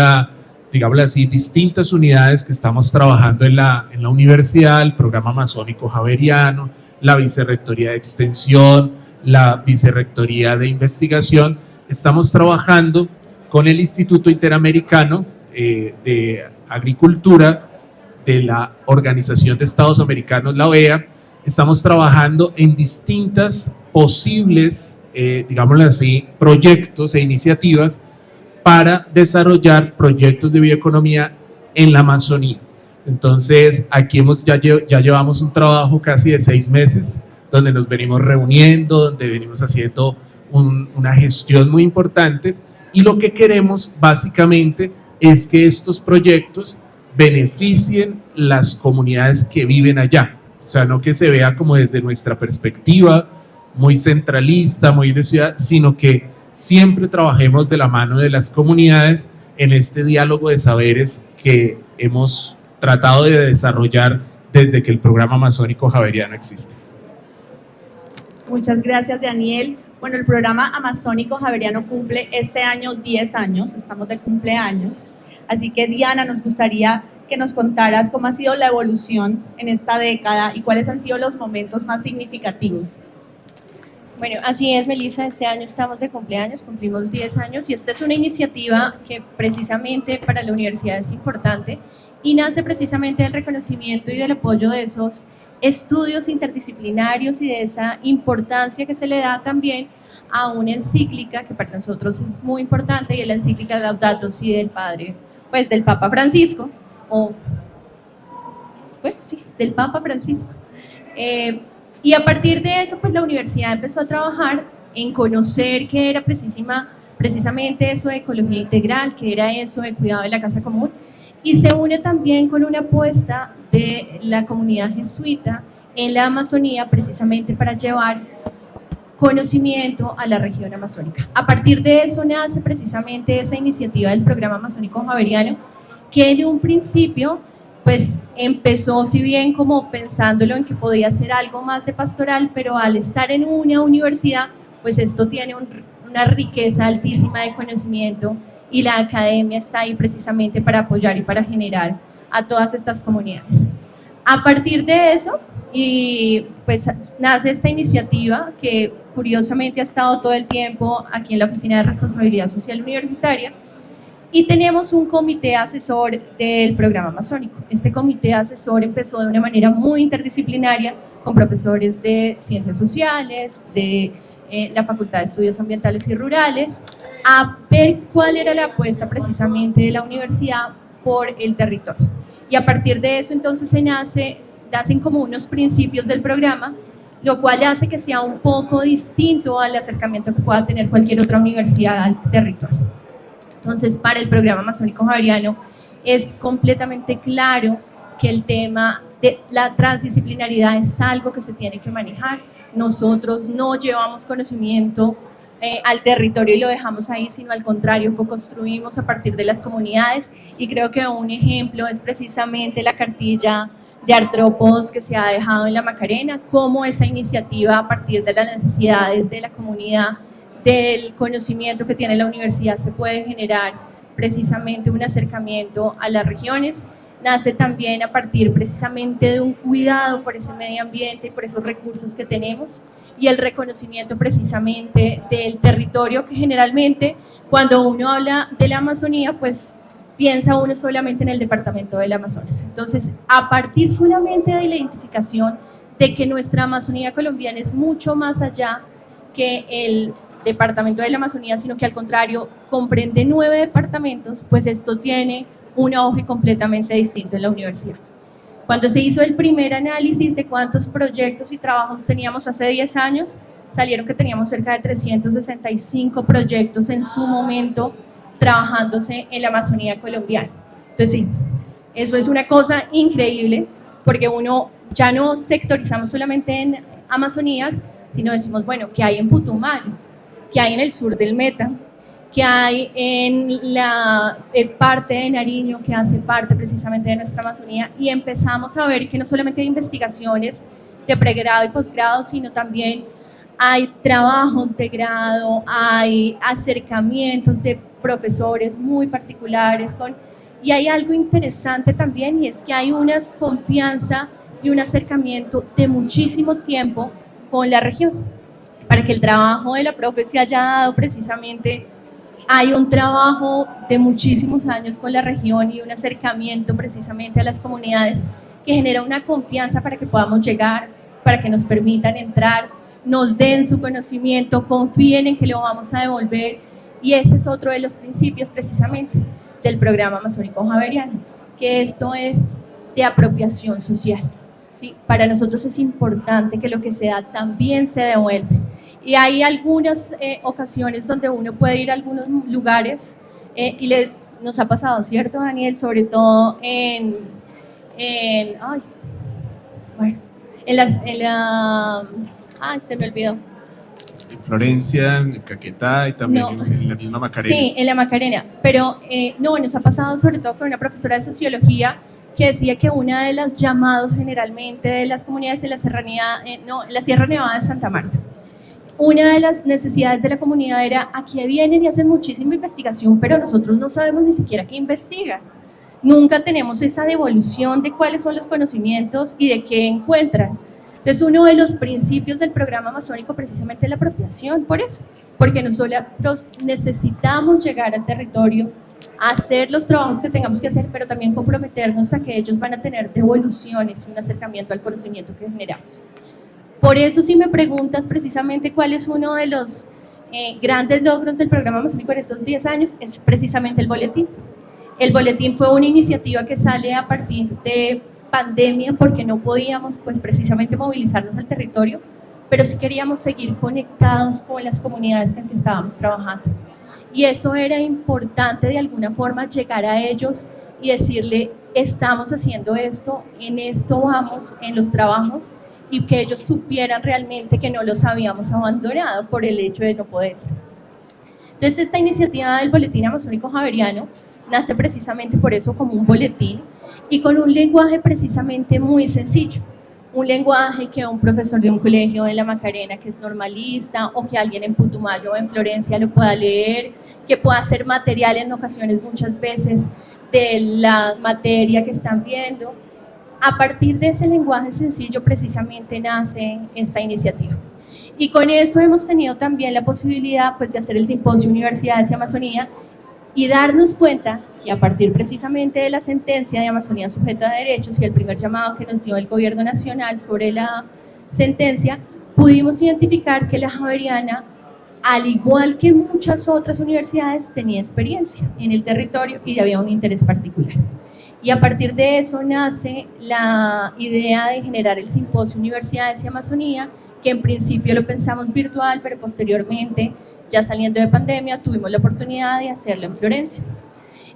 digámoslo así, distintas unidades que estamos trabajando en la universidad, el programa amazónico javeriano, la Vicerrectoría de Extensión, la Vicerrectoría de Investigación, estamos trabajando con el Instituto Interamericano de Agricultura de la Organización de Estados Americanos, la OEA. Estamos trabajando en distintas posibles, digámoslo así, proyectos e iniciativas para desarrollar proyectos de bioeconomía en la Amazonía. Entonces, aquí ya llevamos un trabajo casi de 6 meses, donde nos venimos reuniendo, donde venimos haciendo una gestión muy importante, y lo que queremos básicamente es que estos proyectos beneficien las comunidades que viven allá. O sea, no que se vea como desde nuestra perspectiva, muy centralista, muy de ciudad, sino que siempre trabajemos de la mano de las comunidades en este diálogo de saberes que hemos tratado de desarrollar desde que el programa Amazónico Javeriano existe. Muchas gracias, Daniel. Bueno, el programa Amazónico Javeriano cumple este año 10 años, estamos de cumpleaños. Así que, Diana, nos gustaría que nos contaras cómo ha sido la evolución en esta década y cuáles han sido los momentos más significativos. Bueno, así es, Melissa, este año estamos de cumpleaños, cumplimos 10 años y esta es una iniciativa que precisamente para la universidad es importante y nace precisamente del reconocimiento y del apoyo de esos estudios interdisciplinarios y de esa importancia que se le da también a una encíclica que para nosotros es muy importante y es la encíclica Laudato Si del padre, pues del Papa Francisco, del Papa Francisco. Y a partir de eso, pues la universidad empezó a trabajar en conocer qué era precisamente eso de ecología integral, qué era eso de cuidado de la casa común, y se une también con una apuesta de la comunidad jesuita en la Amazonía, precisamente para llevar conocimiento a la región amazónica. A partir de eso nace precisamente esa iniciativa del programa Amazónico Javeriano, que en un principio pues empezó, si bien como pensándolo en que podía ser algo más de pastoral, pero al estar en una universidad, pues esto tiene una riqueza altísima de conocimiento y la academia está ahí precisamente para apoyar y para generar a todas estas comunidades. A partir de eso, y pues nace esta iniciativa que curiosamente ha estado todo el tiempo aquí en la Oficina de Responsabilidad Social Universitaria, y tenemos un comité asesor del programa amazónico. Este comité asesor empezó de una manera muy interdisciplinaria con profesores de ciencias sociales, de la Facultad de Estudios Ambientales y Rurales, a ver cuál era la apuesta precisamente de la universidad por el territorio. Y a partir de eso entonces se nacen como unos principios del programa, lo cual hace que sea un poco distinto al acercamiento que pueda tener cualquier otra universidad al territorio. Entonces, para el programa Amazónico Javeriano es completamente claro que el tema de la transdisciplinaridad es algo que se tiene que manejar. Nosotros no llevamos conocimiento al territorio y lo dejamos ahí, sino al contrario, co-construimos a partir de las comunidades, y creo que un ejemplo es precisamente la cartilla de artrópodos que se ha dejado en la Macarena, cómo esa iniciativa a partir de las necesidades de la comunidad, del conocimiento que tiene la universidad, se puede generar precisamente un acercamiento a las regiones. Nace también a partir precisamente de un cuidado por ese medio ambiente y por esos recursos que tenemos, y el reconocimiento precisamente del territorio, que generalmente cuando uno habla de la Amazonía, pues piensa uno solamente en el departamento del Amazonas. Entonces, a partir solamente de la identificación de que nuestra Amazonía colombiana es mucho más allá que el departamento de la Amazonía, sino que al contrario comprende 9 departamentos, pues esto tiene un auge completamente distinto en la universidad. Cuando se hizo el primer análisis de cuántos proyectos y trabajos teníamos hace 10 años, salieron que teníamos cerca de 365 proyectos en su momento trabajándose en la Amazonía colombiana. Entonces sí, eso es una cosa increíble, porque uno ya no sectorizamos solamente en Amazonías, sino decimos, bueno, ¿qué hay en Putumayo? ¿Qué hay en el sur del Meta? ¿Qué hay en la parte de Nariño, que hace parte precisamente de nuestra Amazonía? Y empezamos a ver que no solamente hay investigaciones de pregrado y posgrado, sino también hay trabajos de grado, hay acercamientos de profesores muy particulares, y hay algo interesante también, y es que hay una confianza y un acercamiento de muchísimo tiempo con la región. Para que el trabajo de la profe se haya dado precisamente, hay un trabajo de muchísimos años con la región y un acercamiento precisamente a las comunidades que genera una confianza para que podamos llegar, para que nos permitan entrar, nos den su conocimiento, confíen en que lo vamos a devolver, y ese es otro de los principios precisamente del programa Amazónico Javeriano, que esto es de apropiación social. ¿Sí? Para nosotros es importante que lo que se da también se devuelve, y hay algunas ocasiones donde uno puede ir a algunos lugares y nos ha pasado, ¿cierto, Daniel? Sobre todo en se me olvidó. En Florencia, en Caquetá y también en la misma Macarena. Sí, en la Macarena, pero no, nos ha pasado sobre todo con una profesora de sociología que decía que una de los llamados generalmente de las comunidades de la serranía, la Sierra Nevada de Santa Marta, una de las necesidades de la comunidad era: aquí vienen y hacen muchísima investigación, pero nosotros no sabemos ni siquiera qué investigan. Nunca tenemos esa devolución de cuáles son los conocimientos y de qué encuentran. Entonces, uno de los principios del programa amazónico precisamente es la apropiación, por eso, porque nosotros necesitamos llegar al territorio, hacer los trabajos que tengamos que hacer, pero también comprometernos a que ellos van a tener devoluciones, un acercamiento al conocimiento que generamos. Por eso, si me preguntas precisamente cuál es uno de los grandes logros del programa amazónico en estos 10 años, es precisamente el boletín. El boletín fue una iniciativa que sale a partir de pandemia, porque no podíamos pues precisamente movilizarnos al territorio, pero sí queríamos seguir conectados con las comunidades con las que estábamos trabajando. Y eso era importante de alguna forma, llegar a ellos y decirle: estamos haciendo esto, en esto vamos, en los trabajos, y que ellos supieran realmente que no los habíamos abandonado por el hecho de no poder. Entonces, esta iniciativa del Boletín Amazónico Javeriano nace precisamente por eso, como un boletín y con un lenguaje precisamente muy sencillo. Un lenguaje que un profesor de un colegio en la Macarena que es normalista, o que alguien en Putumayo o en Florencia lo pueda leer, que pueda ser material en ocasiones, muchas veces, de la materia que están viendo. A partir de ese lenguaje sencillo precisamente nace esta iniciativa. Y con eso hemos tenido también la posibilidad pues, de hacer el simposio Universidades y Amazonía, y darnos cuenta que a partir precisamente de la sentencia de Amazonía Sujeta a Derechos y el primer llamado que nos dio el gobierno nacional sobre la sentencia, pudimos identificar que la Javeriana, al igual que muchas otras universidades, tenía experiencia en el territorio y había un interés particular. Y a partir de eso nace la idea de generar el simposio Universidades y Amazonía, que en principio lo pensamos virtual, pero posteriormente, ya saliendo de pandemia, tuvimos la oportunidad de hacerlo en Florencia.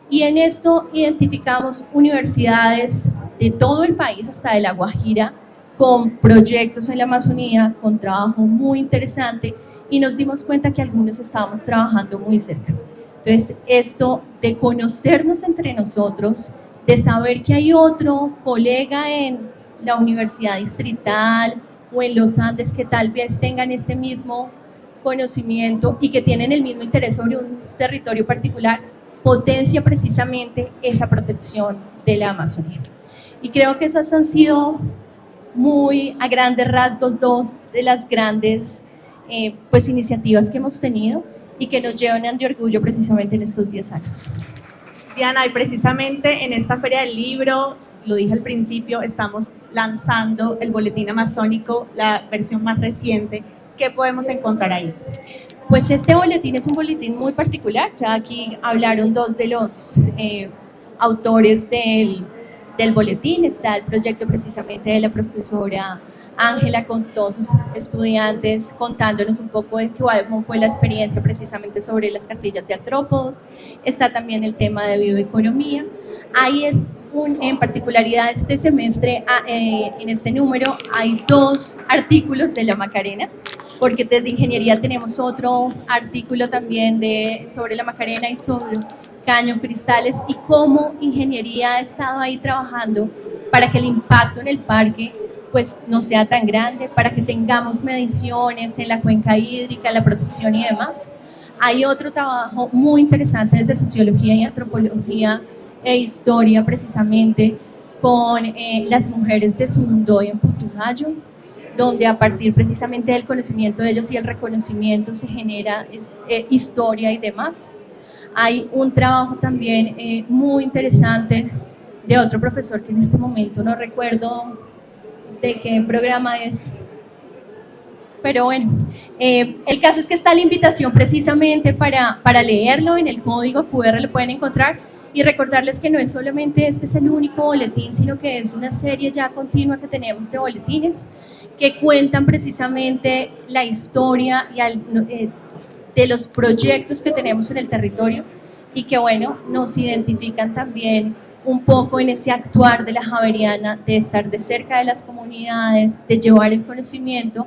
Y en esto identificamos universidades de todo el país, hasta de La Guajira, con proyectos en la Amazonía, con trabajo muy interesante, y nos dimos cuenta que algunos estábamos trabajando muy cerca. Entonces, esto de conocernos entre nosotros, de saber que hay otro colega en la Universidad Distrital o en los Andes que tal vez tengan este mismo conocimiento y que tienen el mismo interés sobre un territorio particular, potencia precisamente esa protección de la Amazonía. Y creo que esas han sido muy a grandes rasgos dos de las grandes pues, iniciativas que hemos tenido y que nos llevan de orgullo precisamente en estos 10 años. Diana, y precisamente en esta Feria del Libro, lo dije al principio, estamos lanzando el Boletín Amazónico, la versión más reciente. ¿Qué podemos encontrar ahí? Pues este boletín es un boletín muy particular. Ya aquí hablaron dos de los autores del boletín. Está el proyecto precisamente de la profesora Ángela con todos sus estudiantes, contándonos un poco de cómo fue la experiencia precisamente sobre las cartillas de artrópodos. Está también el tema de bioeconomía. Ahí es en particularidad este semestre, en este número, hay 2 artículos de la Macarena, porque desde Ingeniería tenemos otro artículo también sobre la Macarena y sobre Caño Cristales, y cómo Ingeniería ha estado ahí trabajando para que el impacto en el parque pues no sea tan grande, para que tengamos mediciones en la cuenca hídrica, la protección y demás. Hay otro trabajo muy interesante desde Sociología y Antropología e Historia, precisamente con las mujeres de Sundoy en Putumayo, donde a partir precisamente del conocimiento de ellos y el reconocimiento se genera historia y demás. Hay un trabajo también muy interesante de otro profesor que en este momento no recuerdo de qué programa es, pero bueno, el caso es que está la invitación precisamente para leerlo. En el código QR lo pueden encontrar, y recordarles que no es solamente este es el único boletín, sino que es una serie ya continua que tenemos de boletines que cuentan precisamente la historia y de los proyectos que tenemos en el territorio. y que bueno, nos identifican también un poco en ese actuar de la Javeriana, de estar de cerca de las comunidades, de llevar el conocimiento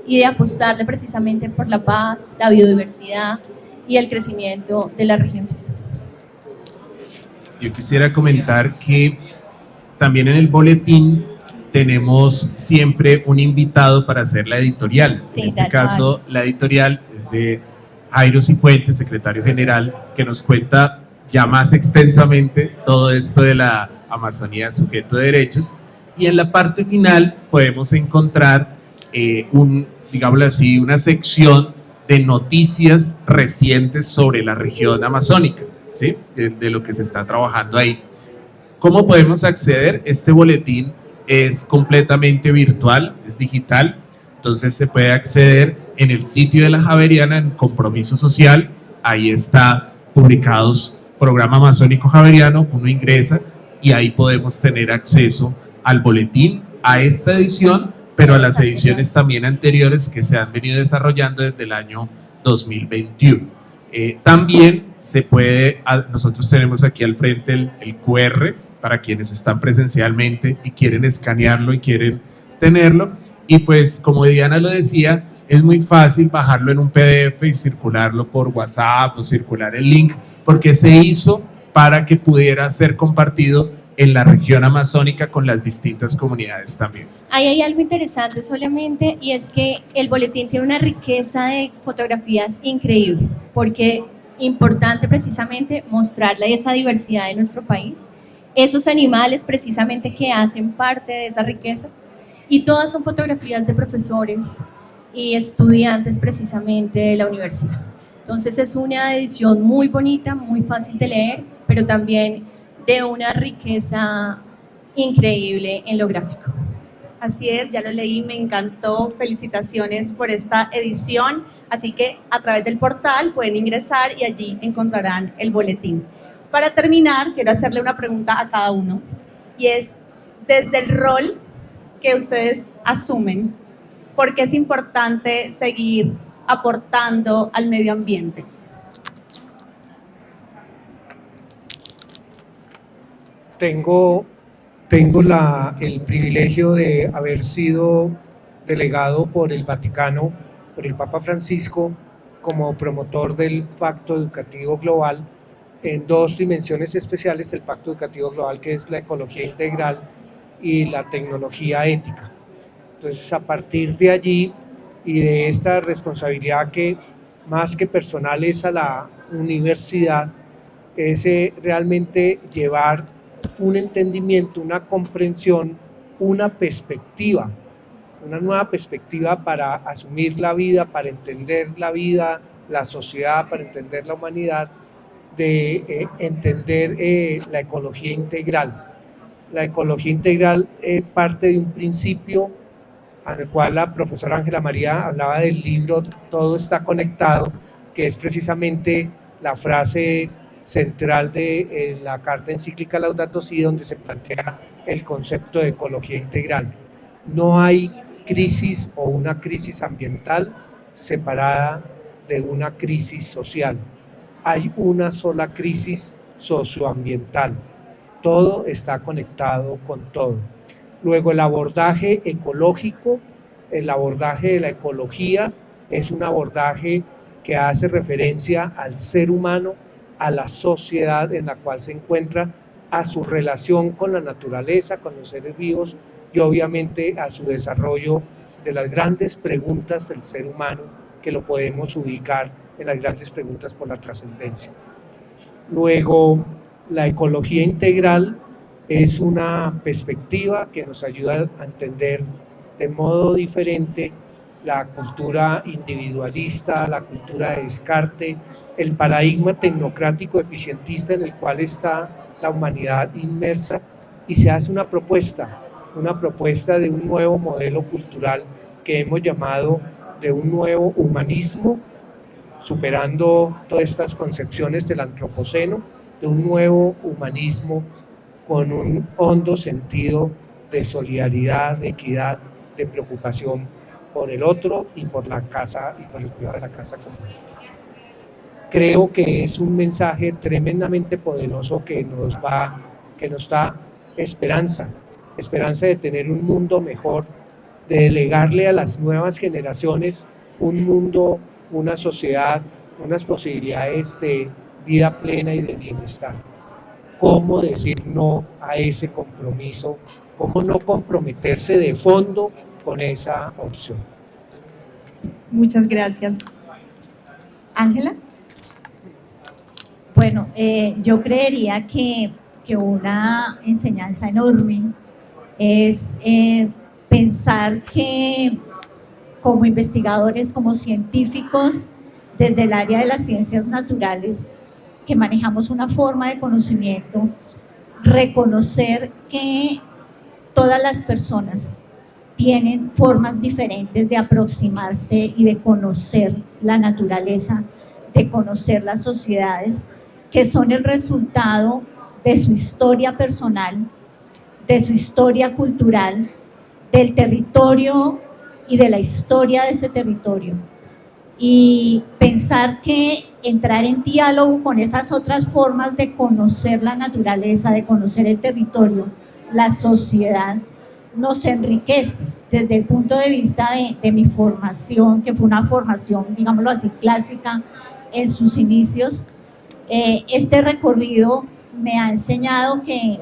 y de apostarle precisamente por la paz, la biodiversidad y el crecimiento de las regiones. Yo quisiera comentar que también en el boletín tenemos siempre un invitado para hacer la editorial. Sí, en este caso, la editorial es de Jairo Cifuentes, secretario general, que nos cuenta ya más extensamente todo esto de la Amazonía sujeto de derechos. Y en la parte final podemos encontrar digámoslo así, una sección de noticias recientes sobre la región amazónica, ¿sí? De lo que se está trabajando ahí. ¿Cómo podemos acceder? Este boletín es completamente virtual, es digital, entonces se puede acceder en el sitio de la Javeriana, en Compromiso Social, ahí está publicados Programa Amazónico Javeriano, uno ingresa y ahí podemos tener acceso al boletín, a esta edición, pero a las ediciones también anteriores que se han venido desarrollando desde el año 2021. También se puede, nosotros tenemos aquí al frente el QR para quienes están presencialmente y quieren escanearlo y quieren tenerlo. Y pues, como Diana lo decía, es muy fácil bajarlo en un PDF y circularlo por WhatsApp o circular el link, porque se hizo para que pudiera ser compartido en la región amazónica con las distintas comunidades también. Ahí hay algo interesante solamente, y es que el boletín tiene una riqueza de fotografías increíble, porque importante precisamente mostrarle esa diversidad de nuestro país, esos animales precisamente que hacen parte de esa riqueza, y todas son fotografías de profesores y estudiantes precisamente de la universidad. Entonces es una edición muy bonita, muy fácil de leer, pero también de una riqueza increíble en lo gráfico. Así es, ya lo leí, me encantó, felicitaciones por esta edición, así que a través del portal pueden ingresar y allí encontrarán el boletín. Para terminar, quiero hacerle una pregunta a cada uno, y es, desde el rol que ustedes asumen, ¿por qué es importante seguir aportando al medio ambiente? Tengo el privilegio de haber sido delegado por el Vaticano, por el Papa Francisco, como promotor del Pacto Educativo Global en dos dimensiones especiales del Pacto Educativo Global, que es la ecología integral y la tecnología ética. Entonces, a partir de allí y de esta responsabilidad que más que personal es a la universidad, es realmente llevar un entendimiento, una comprensión, una perspectiva, una nueva perspectiva para asumir la vida, para entender la vida, la sociedad, para entender la humanidad, de entender la ecología integral. La ecología integral parte de un principio al cual la profesora Ángela María hablaba del libro Todo está conectado, que es precisamente la frase central de la carta encíclica Laudato Si, donde se plantea el concepto de ecología integral. No hay crisis o una crisis ambiental separada de una crisis social. Hay una sola crisis socioambiental. Todo está conectado con todo. Luego, el abordaje ecológico, el abordaje de la ecología, es un abordaje que hace referencia al ser humano, a la sociedad en la cual se encuentra, a su relación con la naturaleza, con los seres vivos y obviamente a su desarrollo de las grandes preguntas del ser humano, que lo podemos ubicar en las grandes preguntas por la trascendencia. Luego, la ecología integral es una perspectiva que nos ayuda a entender de modo diferente la cultura individualista, la cultura de descarte, el paradigma tecnocrático eficientista en el cual está la humanidad inmersa, y se hace una propuesta de un nuevo modelo cultural que hemos llamado de un nuevo humanismo, superando todas estas concepciones del antropoceno, de un nuevo humanismo con un hondo sentido de solidaridad, de equidad, de preocupación por el otro y por la casa y por el cuidado de la casa común. creo que es un mensaje tremendamente poderoso que nos da esperanza de tener un mundo mejor, de legarle a las nuevas generaciones un mundo, una sociedad, unas posibilidades de vida plena y de bienestar. ¿Cómo decir no a ese compromiso? ¿Cómo no comprometerse de fondo con esa opción? Muchas gracias. Ángela. Bueno, yo creería que una enseñanza enorme es pensar que como investigadores, como científicos, desde el área de las ciencias naturales, que manejamos una forma de conocimiento, reconocer que todas las personas tienen formas diferentes de aproximarse y de conocer la naturaleza, de conocer las sociedades, que son el resultado de su historia personal, de su historia cultural, del territorio y de la historia de ese territorio. Y pensar que entrar en diálogo con esas otras formas de conocer la naturaleza, de conocer el territorio, la sociedad, nos enriquece desde el punto de vista de mi formación, que fue una formación, digámoslo así, clásica en sus inicios. Este recorrido me ha enseñado que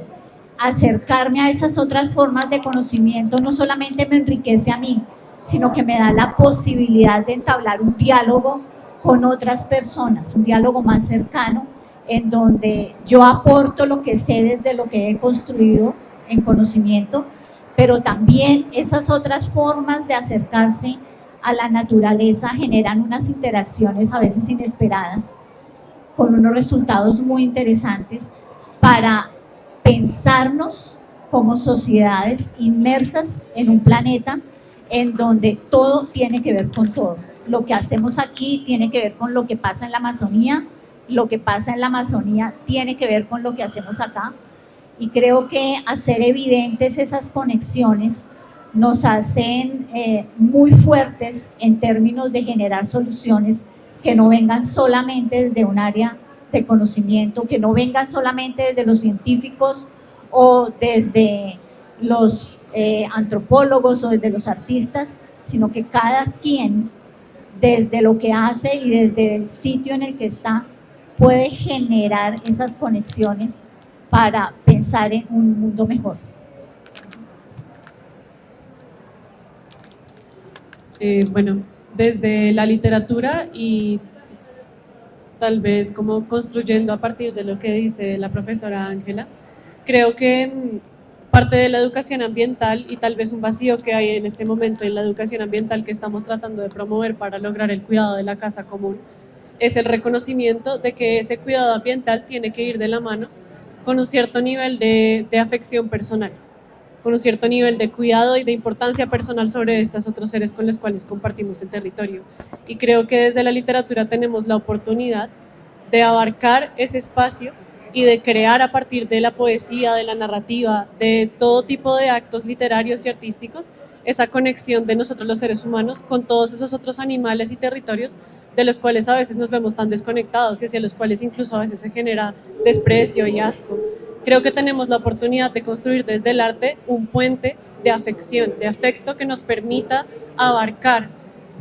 acercarme a esas otras formas de conocimiento no solamente me enriquece a mí, sino que me da la posibilidad de entablar un diálogo con otras personas, un diálogo más cercano, en donde yo aporto lo que sé desde lo que he construido en conocimiento, pero también esas otras formas de acercarse a la naturaleza generan unas interacciones a veces inesperadas, con unos resultados muy interesantes para pensarnos como sociedades inmersas en un planeta en donde todo tiene que ver con todo. Lo que hacemos aquí tiene que ver con lo que pasa en la Amazonía, lo que pasa en la Amazonía tiene que ver con lo que hacemos acá, y creo que hacer evidentes esas conexiones nos hacen muy fuertes en términos de generar soluciones que no vengan solamente desde un área de conocimiento, que no vengan solamente desde los científicos o desde los antropólogos o desde los artistas, sino que cada quien desde lo que hace y desde el sitio en el que está puede generar esas conexiones para pensar en un mundo mejor. Bueno, desde la literatura y tal vez como construyendo a partir de lo que dice la profesora Ángela, creo que parte de la educación ambiental y tal vez un vacío que hay en este momento en la educación ambiental que estamos tratando de promover para lograr el cuidado de la casa común es el reconocimiento de que ese cuidado ambiental tiene que ir de la mano con un cierto nivel de afección personal, con un cierto nivel de cuidado y de importancia personal sobre estos otros seres con los cuales compartimos el territorio. Y creo que desde la literatura tenemos la oportunidad de abarcar ese espacio y de crear a partir de la poesía, de la narrativa, de todo tipo de actos literarios y artísticos, esa conexión de nosotros los seres humanos con todos esos otros animales y territorios de los cuales a veces nos vemos tan desconectados y hacia los cuales incluso a veces se genera desprecio y asco. Creo que tenemos la oportunidad de construir desde el arte un puente de afección, de afecto que nos permita abarcar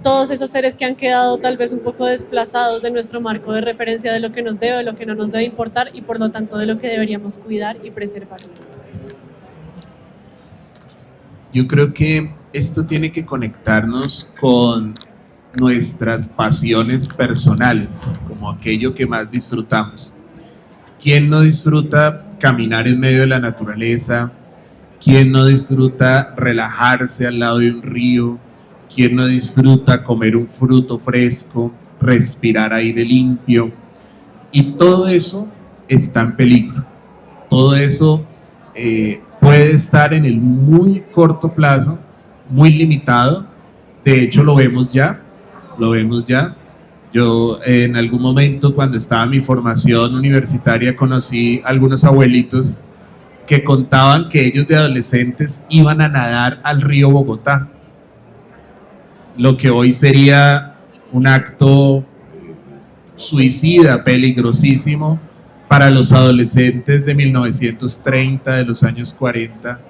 todos esos seres que han quedado tal vez un poco desplazados de nuestro marco de referencia de lo que nos debe, de lo que no nos debe importar y por lo tanto de lo que deberíamos cuidar y preservar. Yo creo que esto tiene que conectarnos con nuestras pasiones personales, como aquello que más disfrutamos. ¿Quién no disfruta caminar en medio de la naturaleza? ¿Quién no disfruta relajarse al lado de un río? ¿Quién no disfruta comer un fruto fresco, respirar aire limpio? Y todo eso está en peligro. Todo eso puede estar en el muy corto plazo, muy limitado. De hecho, lo vemos ya. Yo en algún momento cuando estaba en mi formación universitaria conocí a algunos abuelitos que contaban que ellos de adolescentes iban a nadar al río Bogotá. Lo que hoy sería un acto suicida, peligrosísimo para los adolescentes de 1930, de los años 40,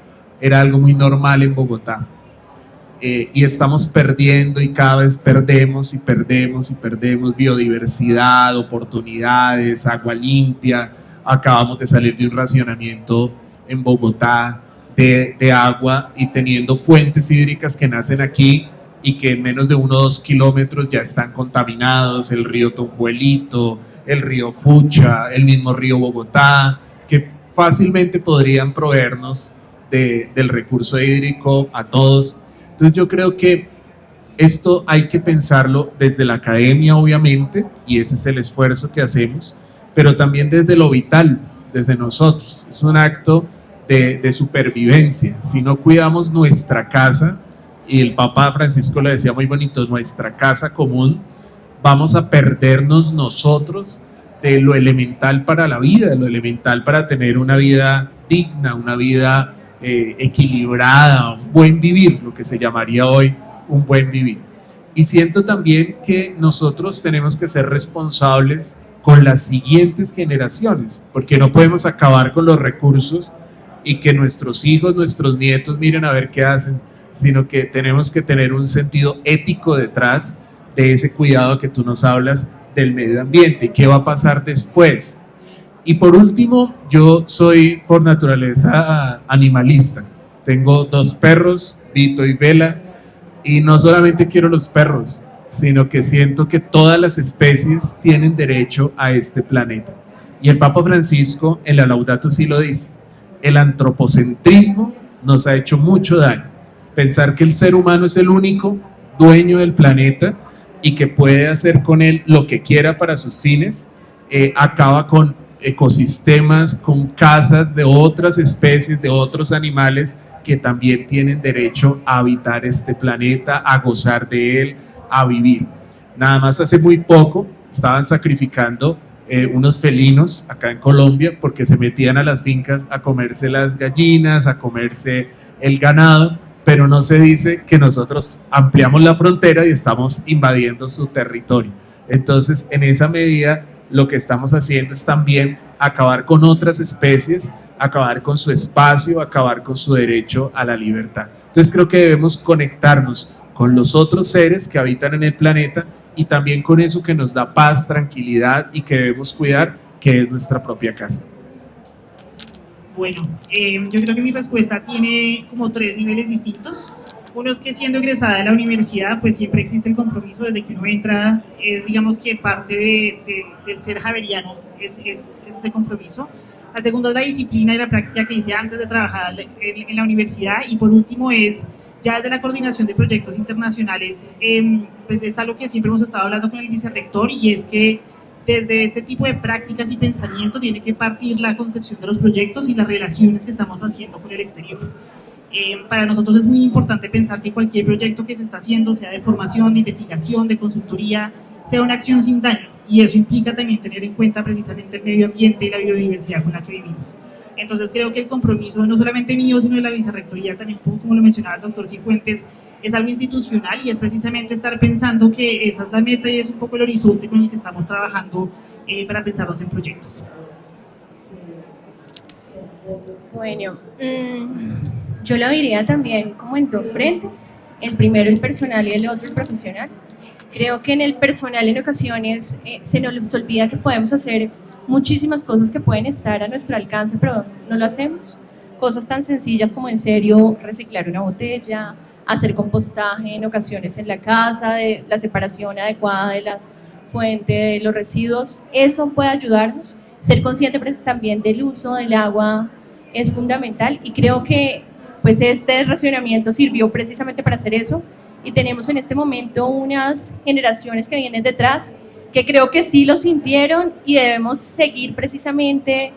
era algo muy normal en Bogotá. Y estamos perdiendo y cada vez perdemos y perdemos y perdemos biodiversidad, oportunidades, agua limpia. Acabamos de salir de un racionamiento en Bogotá de agua y teniendo fuentes hídricas que nacen aquí y que en menos de 1 o 2 kilómetros ya están contaminados, el río Tonjuelito, el río Fucha, el mismo río Bogotá, que fácilmente podrían proveernos del recurso hídrico a todos. Entonces yo creo que esto hay que pensarlo desde la academia, obviamente, y ese es el esfuerzo que hacemos, pero también desde lo vital, desde nosotros. Es un acto de supervivencia. Si no cuidamos nuestra casa, y el Papa Francisco le decía muy bonito, nuestra casa común, vamos a perdernos nosotros de lo elemental para la vida, de lo elemental para tener una vida digna, una vida equilibrada, un buen vivir, lo que se llamaría hoy un buen vivir. Y siento también que nosotros tenemos que ser responsables con las siguientes generaciones, porque no podemos acabar con los recursos y que nuestros hijos, nuestros nietos miren a ver qué hacen, sino que tenemos que tener un sentido ético detrás de ese cuidado que tú nos hablas del medio ambiente. ¿Qué va a pasar después? Y por último, yo soy por naturaleza animalista. Tengo 2 perros, Vito y Vela, y no solamente quiero los perros, sino que siento que todas las especies tienen derecho a este planeta. Y el Papa Francisco en la Laudato Si lo dice, el antropocentrismo nos ha hecho mucho daño. Pensar que el ser humano es el único dueño del planeta y que puede hacer con él lo que quiera para sus fines, acaba con ecosistemas, con casas de otras especies, de otros animales que también tienen derecho a habitar este planeta, a gozar de él, a vivir. Nada más hace muy poco estaban sacrificando unos felinos acá en Colombia porque se metían a las fincas a comerse las gallinas, a comerse el ganado, pero no se dice que nosotros ampliamos la frontera y estamos invadiendo su territorio. Entonces, en esa medida, lo que estamos haciendo es también acabar con otras especies, acabar con su espacio, acabar con su derecho a la libertad. Entonces, creo que debemos conectarnos con los otros seres que habitan en el planeta y también con eso que nos da paz, tranquilidad y que debemos cuidar, que es nuestra propia casa. Bueno, yo creo que mi respuesta tiene como 3 niveles distintos. Uno es que siendo egresada de la universidad, pues siempre existe el compromiso desde que uno entra, es digamos que parte del ser javeriano, es ese compromiso. La segunda es la disciplina y la práctica que hice antes de trabajar en la universidad. Y por último es, ya desde la coordinación de proyectos internacionales, pues es algo que siempre hemos estado hablando con el vicerrector, y es que desde este tipo de prácticas y pensamiento tiene que partir la concepción de los proyectos y las relaciones que estamos haciendo con el exterior. Para nosotros es muy importante pensar que cualquier proyecto que se está haciendo, sea de formación, de investigación, de consultoría, sea una acción sin daño, y eso implica también tener en cuenta precisamente el medio ambiente y la biodiversidad con la que vivimos. Entonces creo que el compromiso no solamente mío, sino de la vicerrectoría también, como lo mencionaba el doctor Cifuentes, es algo institucional, y es precisamente estar pensando que esa es la meta y es un poco el horizonte con el que estamos trabajando para pensarnos en proyectos. Bueno, yo lo diría también como en 2 frentes. El primero el personal y el otro el profesional. Creo que en el personal en ocasiones se nos olvida que podemos hacer muchísimas cosas que pueden estar a nuestro alcance, pero no lo hacemos. Cosas tan sencillas como en serio reciclar una botella, hacer compostaje en ocasiones en la casa, de la separación adecuada de la fuente de los residuos. Eso puede ayudarnos. Ser consciente también del uso del agua es fundamental, y creo que pues este racionamiento sirvió precisamente para hacer eso, y tenemos en este momento unas generaciones que vienen detrás que creo que sí lo sintieron, y debemos seguir precisamente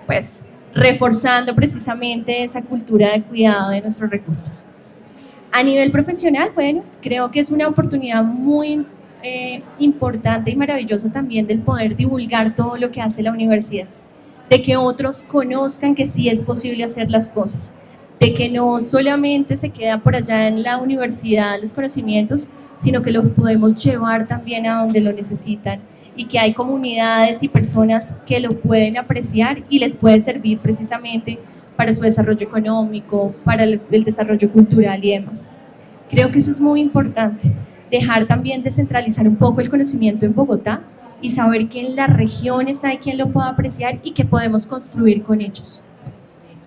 pues reforzando precisamente esa cultura de cuidado de nuestros recursos. A nivel profesional, bueno, creo que es una oportunidad muy importante y maravillosa también del poder divulgar todo lo que hace la universidad, de que otros conozcan que sí es posible hacer las cosas, de que no solamente se queda por allá en la universidad los conocimientos, sino que los podemos llevar también a donde lo necesitan y que hay comunidades y personas que lo pueden apreciar y les puede servir precisamente para su desarrollo económico, para el desarrollo cultural y demás. Creo que eso es muy importante, dejar también descentralizar un poco el conocimiento en Bogotá y saber que en las regiones hay quien lo pueda apreciar y que podemos construir con ellos.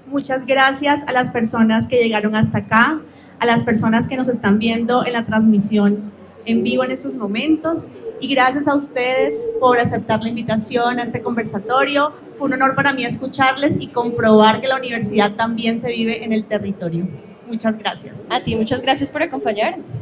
Muchas gracias a las personas que llegaron hasta acá, a las personas que nos están viendo en la transmisión en vivo en estos momentos, y gracias a ustedes por aceptar la invitación a este conversatorio. Fue un honor para mí escucharles y comprobar que la universidad también se vive en el territorio. Muchas gracias. A ti, muchas gracias por acompañarnos.